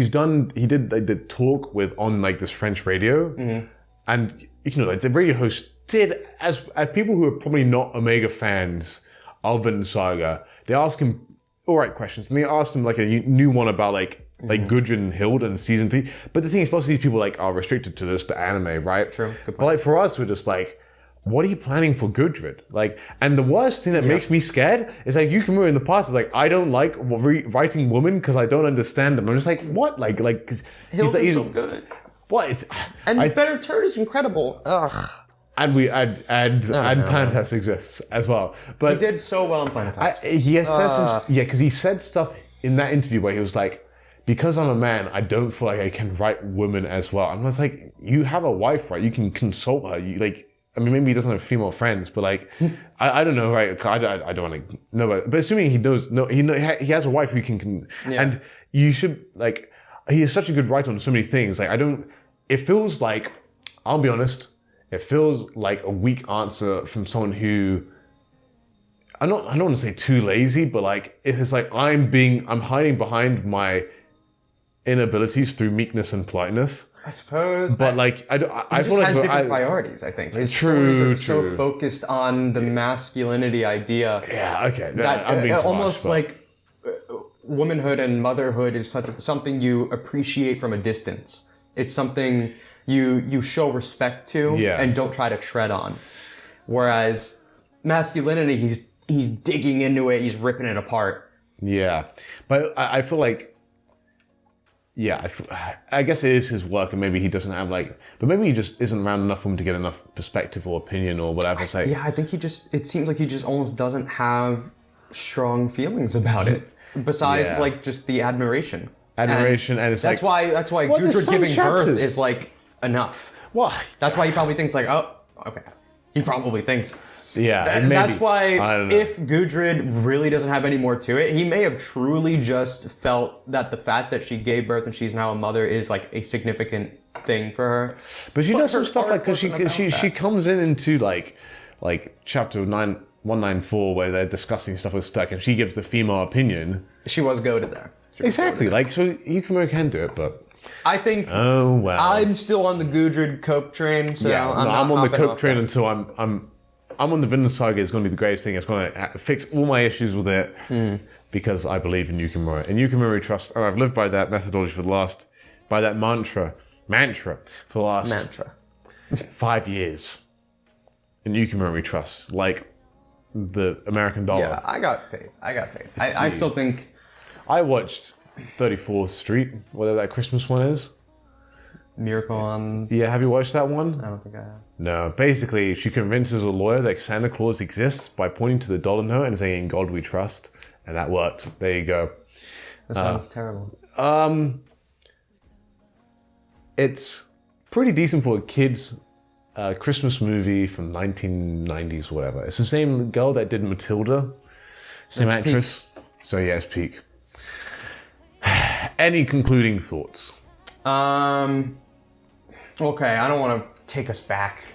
did like the talk on like this French radio, and you know, like the radio host did as people who are probably not Omega fans of Vinland Saga, they asked him all right questions, and they asked him like a new one about like Gudrid and Hild in season 3. But the thing is, lots of these people like are restricted to the anime, right? True. Good point. But like for us, we're just like, what are you planning for Gudrid? Like, and the worst thing that makes me scared is like Yukimura in the past is like, I don't like writing women because I don't understand them. I'm just like, what? Like Hild is so good. What? And Better Turd is incredible. Ugh. And Planetas exists as well. But he did so well in Planetas. He has said some, because he said stuff in that interview where he was like, because I'm a man, I don't feel like I can write women as well. And I was like, you have a wife, right? You can consult her. You like. I mean, maybe he doesn't have female friends, but like, I don't know, right? I don't want to know, but assuming he knows, he has a wife who can and you should like, he is such a good writer on so many things. Like, it feels like, I'll be honest, it feels like a weak answer from someone who, I don't want to say too lazy, but like, it's like I'm hiding behind my inabilities through meekness and politeness. I suppose, but like I feel like different priorities. I think his stories are so focused on the masculinity idea. Yeah, okay. That almost like womanhood and motherhood is something you appreciate from a distance. It's something you show respect to and don't try to tread on. Whereas masculinity, he's digging into it, he's ripping it apart. Yeah, but I feel like. Yeah, I guess it is his work, and maybe he doesn't have but maybe he just isn't around enough for him to get enough perspective or opinion or whatever. I think it seems like he just almost doesn't have strong feelings about it, besides like just the admiration. And it's that's why Gudrid giving birth is like enough. Why? That's why he probably thinks like, oh, okay. He probably thinks. Yeah, and that's why if Gudrid really doesn't have any more to it, he may have truly just felt that the fact that she gave birth and she's now a mother is like a significant thing for her. But she does some stuff like, because she comes into like chapter 194 where they're discussing stuff with Styrk, and she gives the female opinion. She was goaded there. Exactly, like, so Yukimura can do it, but... I think I'm still on the Gudrid cope train, so I'm on the cope train until I'm on the Vinland Saga. It's going to be the greatest thing. It's going to fix all my issues with it because I believe in Yukimura. And Yukimura trust. And I've lived by that methodology by that mantra for the last 5 years. In Yukimura trust, like the American dollar. Yeah, I got faith. I still think. I watched 34th Street, whatever that Christmas one is. Miracle on... Yeah, have you watched that one? I don't think I have. No, basically, she convinces a lawyer that Santa Claus exists by pointing to the dollar note and saying, "In God we trust," and that worked. There you go. That sounds terrible. It's pretty decent for a kid's Christmas movie from 1990s or whatever. It's the same girl that did Matilda, same actress. Peak. So yeah, it's peak. Any concluding thoughts? Okay, I don't want to take us back.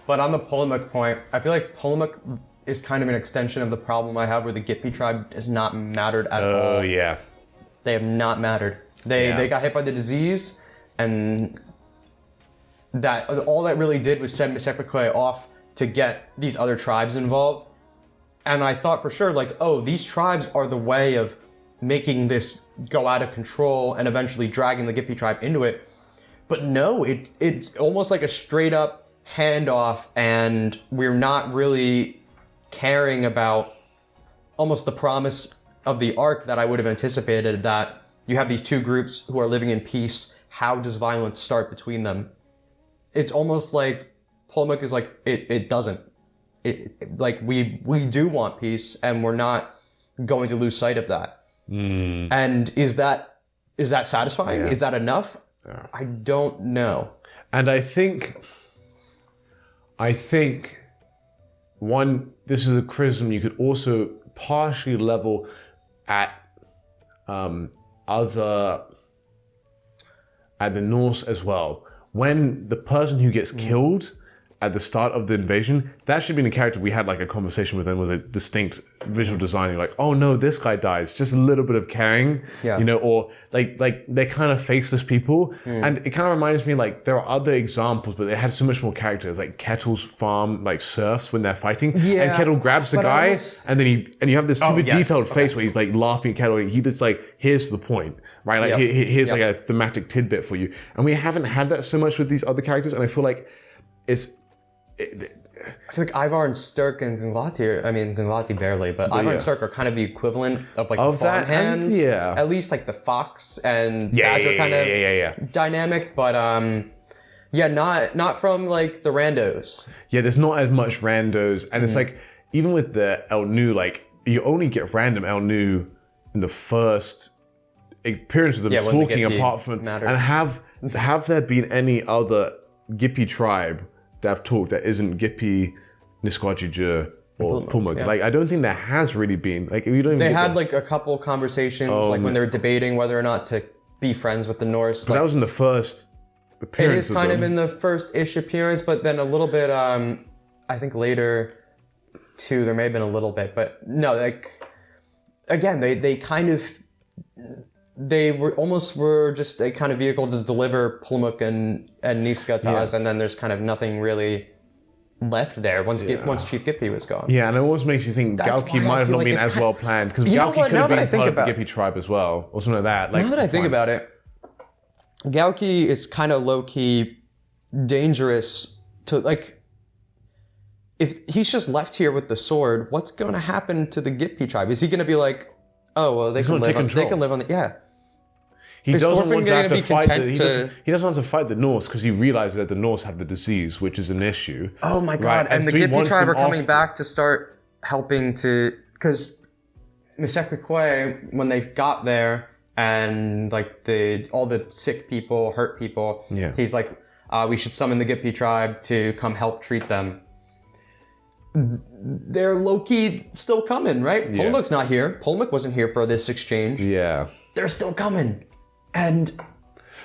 But on the Plmk point, I feel like Plmk is kind of an extension of the problem I have where the Gitpi tribe has not mattered at all. Oh, yeah. They have not mattered. They got hit by the disease, and that all that really did was send Miskwekepu'j off to get these other tribes involved. And I thought for sure, like, oh, these tribes are the way of making this go out of control and eventually dragging the Gitpi tribe into it. But no, it's almost like a straight up handoff, and we're not really caring about almost the promise of the arc that I would have anticipated, that you have these two groups who are living in peace. How does violence start between them? It's almost like Plmk is like, it doesn't. Like we do want peace, and we're not going to lose sight of that. And is that satisfying? Is that enough? Yeah. I don't know. And I think this is a criticism you could also partially level at the Norse as well. When the person who gets killed at the start of the invasion, that should be a character we had like a conversation with them with a distinct visual design. You're like, oh no, this guy dies. Just a little bit of caring, you know, or like they're kind of faceless people. And it kind of reminds me, like, there are other examples, but they had so much more characters, like Kettle's farm, like serfs when they're fighting. Yeah, and Kettle grabs the guy, and then you have this super detailed face where he's like laughing at Kettle. And he just like, here's the point, right? Like here's like a thematic tidbit for you. And we haven't had that so much with these other characters, and I feel like I feel like Ivar and Styrk and Gunglati barely, but Ivar and Styrk are kind of the equivalent of like the farmhands. At least like the fox and badger kind of dynamic, but not from like the randos. Yeah, there's not as much randos, and it's like, even with the El Nu, like you only get random El Nu in the first appearance of them talking, apart from and have there been any other Gitpi tribe that have talked that isn't Gitpi, Miskwekepu'j, or Plmk. Like, I don't think there has really been. Like, we don't. They had like a couple conversations, like when they were debating whether or not to be friends with the Norse. But that was in the first appearance. It is kind of in the first-ish appearance, but then a little bit. I think later, too, there may have been a little bit, but no. Like, again, they kind of. They were just a kind of vehicle to deliver Plmk and Niska to us, and then there's kind of nothing really left there once Chief Gitpi was gone. Yeah, and it always makes you think Galki might have not been as well planned, because Galki could have been part of the Gitpi tribe as well, or something like that. Like, now that I think about it, Galki is kind of low-key dangerous to, like, if he's just left here with the sword, what's going to happen to the Gitpi tribe? Is he going to be like, oh, well, they can live on the... He doesn't want to have to fight. He doesn't want to fight the Norse because he realizes that the Norse have the disease, which is an issue. Oh my god! Right? And the Gitpi tribe are coming back to start helping to, because Miskwekepu'j, when they got there and like all the sick people, hurt people, he's like, we should summon the Gitpi tribe to come help treat them. They're low-key still coming, right? Plmk's not here. Plmk wasn't here for this exchange. Yeah. They're still coming. And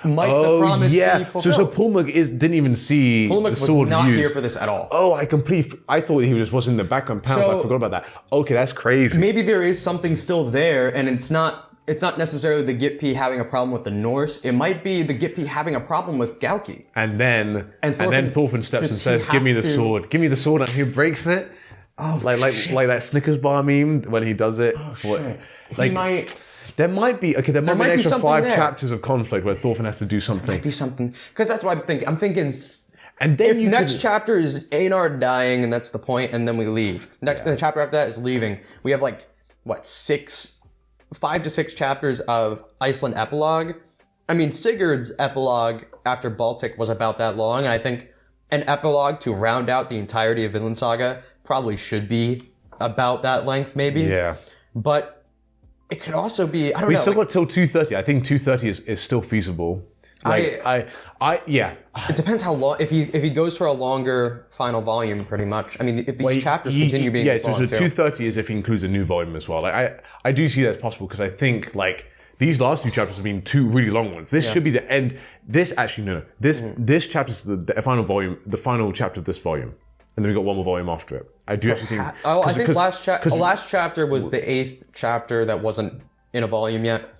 might the promise be fulfilled? So Plmk didn't even see the sword was not used. Here for this at all. Oh, I thought he just was in the background panels. I forgot about that. Okay, that's crazy. Maybe there is something still there, and it's not necessarily the Gitpi having a problem with the Norse. It might be the Gitpi having a problem with Galki. And then Thorfinn steps and says, "Give me the sword. Give me the sword," and he breaks it. Oh, like that Snickers bar meme when he does it. Oh, shit. Like, There might be an extra 5 chapters of conflict where Thorfinn has to do something. There might be something, because that's what I'm thinking. I'm thinking, and then if next chapter is Einar dying, and that's the point, and then we leave. The chapter after that is leaving. We have like 5 to 6 chapters of Iceland epilogue. I mean, Sigurd's epilogue after Baltic was about that long, and I think an epilogue to round out the entirety of Vinland Saga probably should be about that length, maybe. Yeah. But it could also be, I don't know. We still got till 2:30. I think 2:30 is still feasible. It depends how long. If he goes for a longer final volume, pretty much. I mean, if these chapters continue being this long, so 2:30 is if he includes a new volume as well. Like I do see that as possible, because I think like these last 2 chapters have been 2 really long ones. This should be the end. This chapter is the final volume, the final chapter of this volume. and then we got one more volume after it. I do actually think. I think last chapter was the 8th chapter that wasn't in a volume yet.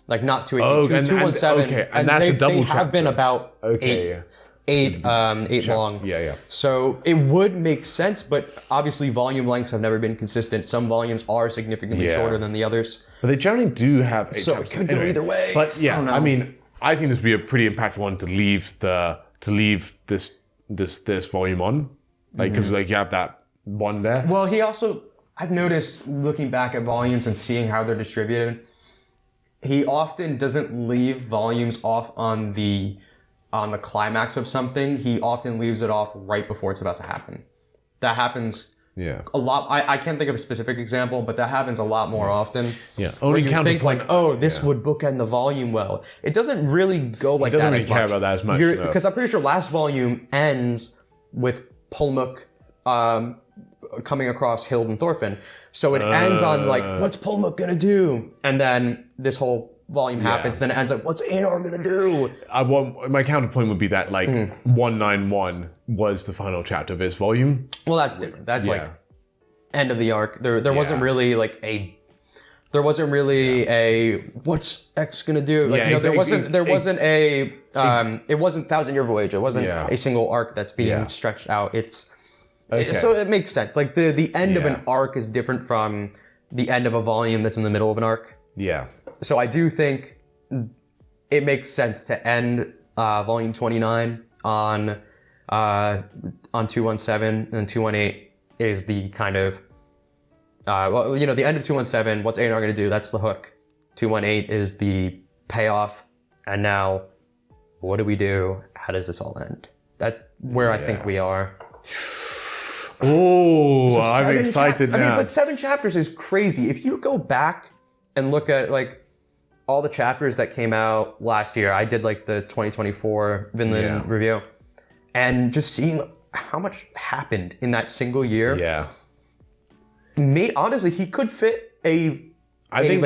Like not 218, 217. Okay, and that's a double they chapter. have been about eight long. Yeah. So it would make sense, but obviously volume lengths have never been consistent. Some volumes are significantly shorter than the others. But they generally do have 8 chapters. So it could go either way. But yeah, I mean, I think this would be a pretty impactful one to leave this volume on, like because like you have that one there. Well, I've noticed looking back at volumes and seeing how they're distributed, he often doesn't leave volumes off on the climax of something. He often leaves it off right before it's about to happen. That happens a lot. I can't think of a specific example, but that happens a lot more often. Yeah. Only you think like, this would bookend the volume well. It doesn't really go like that as much. Care about that as much. Because I'm pretty sure last volume ends with Plmk coming across Hild and Thorfinn. So it ends on like, what's Plmk gonna do? And then this whole volume happens, then it ends up, what's Einar gonna do? My counterpoint would be that like 191 was the final chapter of this volume. Well, that's different. That's like end of the arc. There wasn't really like a what's X gonna do? Like there wasn't a it wasn't 1,000-Year Voyage. It wasn't a single arc that's being stretched out. So it makes sense. Like the end of an arc is different from the end of a volume that's in the middle of an arc. Yeah. So I do think it makes sense to end volume 29 on 217, and 218 is the kind of the end of 217. What's Einar going to do? That's the hook. 218 is the payoff. And now, what do we do? How does this all end? That's where I think we are. Oh, so I'm excited now. But 7 chapters is crazy. If you go back and look at like all the chapters that came out last year, I did like the 2024 Vinland review, and just seeing how much happened in that single year. Yeah. Honestly, he could fit a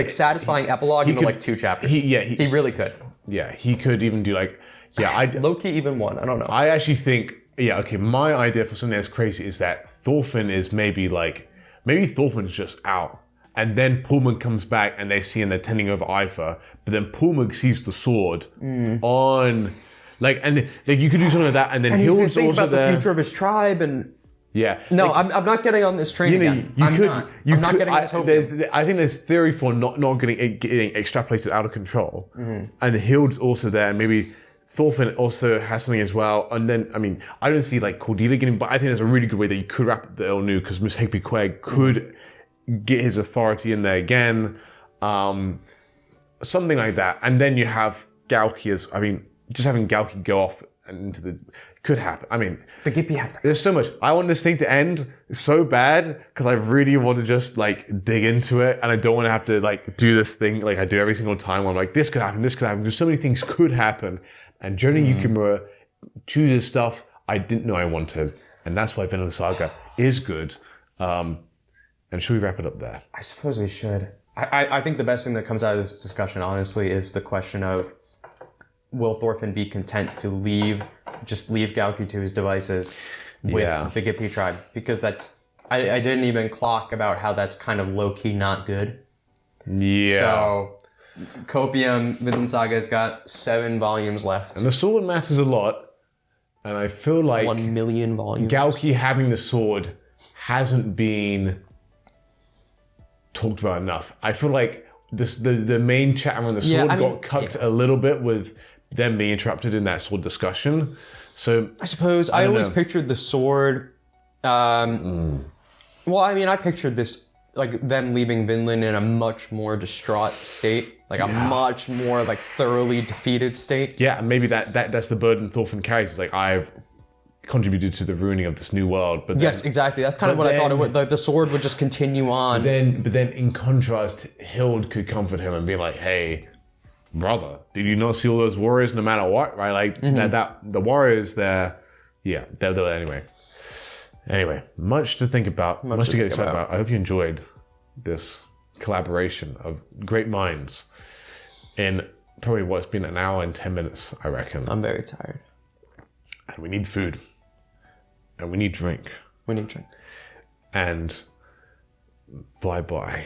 satisfying epilogue into like 2 chapters. He really could. Yeah, he could even do like low-key even 1. I don't know. I actually think my idea for something that's crazy is that Thorfinn is maybe Thorfinn's just out, and then Plmk comes back and they see and they're tending over Eifer, but then Plmk sees the sword on, and you could do something like that, and then Hild's also about there. The future of his tribe and. Yeah. No, I'm not getting on this train again. I'm not getting on this hope. I think there's theory for not getting extrapolated out of control, and Hild's also there, and maybe Thorfinn also has something as well. And then, I don't see like Cordelia getting, but I think there's a really good way that you could wrap up the Elnu, because Miskwekepu'j could get his authority in there again, something like that. And then you have Galki as, just having Galki go off and into the, could happen. The Gitpi have to. There's so much. I want this thing to end so bad because I really want to just like dig into it, and I don't want to have to like do this thing like I do every single time where I'm like, this could happen, because so many things could happen. And Journey Yukimura chooses stuff I didn't know I wanted, and that's why Vinland Saga is good. And should we wrap it up there? I suppose we should. I think the best thing that comes out of this discussion, honestly, is the question of, will Thorfinn be content to just leave Galki to his devices with the Gitpi tribe? Because I didn't even clock about how that's kind of low-key not good. Yeah. So, Copium, Vinland Saga has got 7 volumes left. And the sword matters a lot. And I feel like 1 million volumes. Galki having the sword hasn't been talked about enough. I feel like the main chat around the sword got cut a little bit with them being interrupted in that sword discussion. So I suppose I always pictured the sword. Well, I pictured this like them leaving Vinland in a much more distraught state, like a much more like thoroughly defeated state. Yeah, and maybe that's the burden Thorfinn carries. It's like, I've contributed to the ruining of this new world. But then, yes, exactly. That's kind of what I thought it would. The sword would just continue on. But then in contrast, Hild could comfort him and be like, hey, brother, did you not see all those warriors no matter what, right? Like that the warriors there, they're there anyway. Much to think about, much to get excited about. I hope you enjoyed this collaboration of great minds in probably what's been an hour and 10 minutes, I reckon. I'm very tired. And we need food. And we need drink. We need drink. And bye-bye.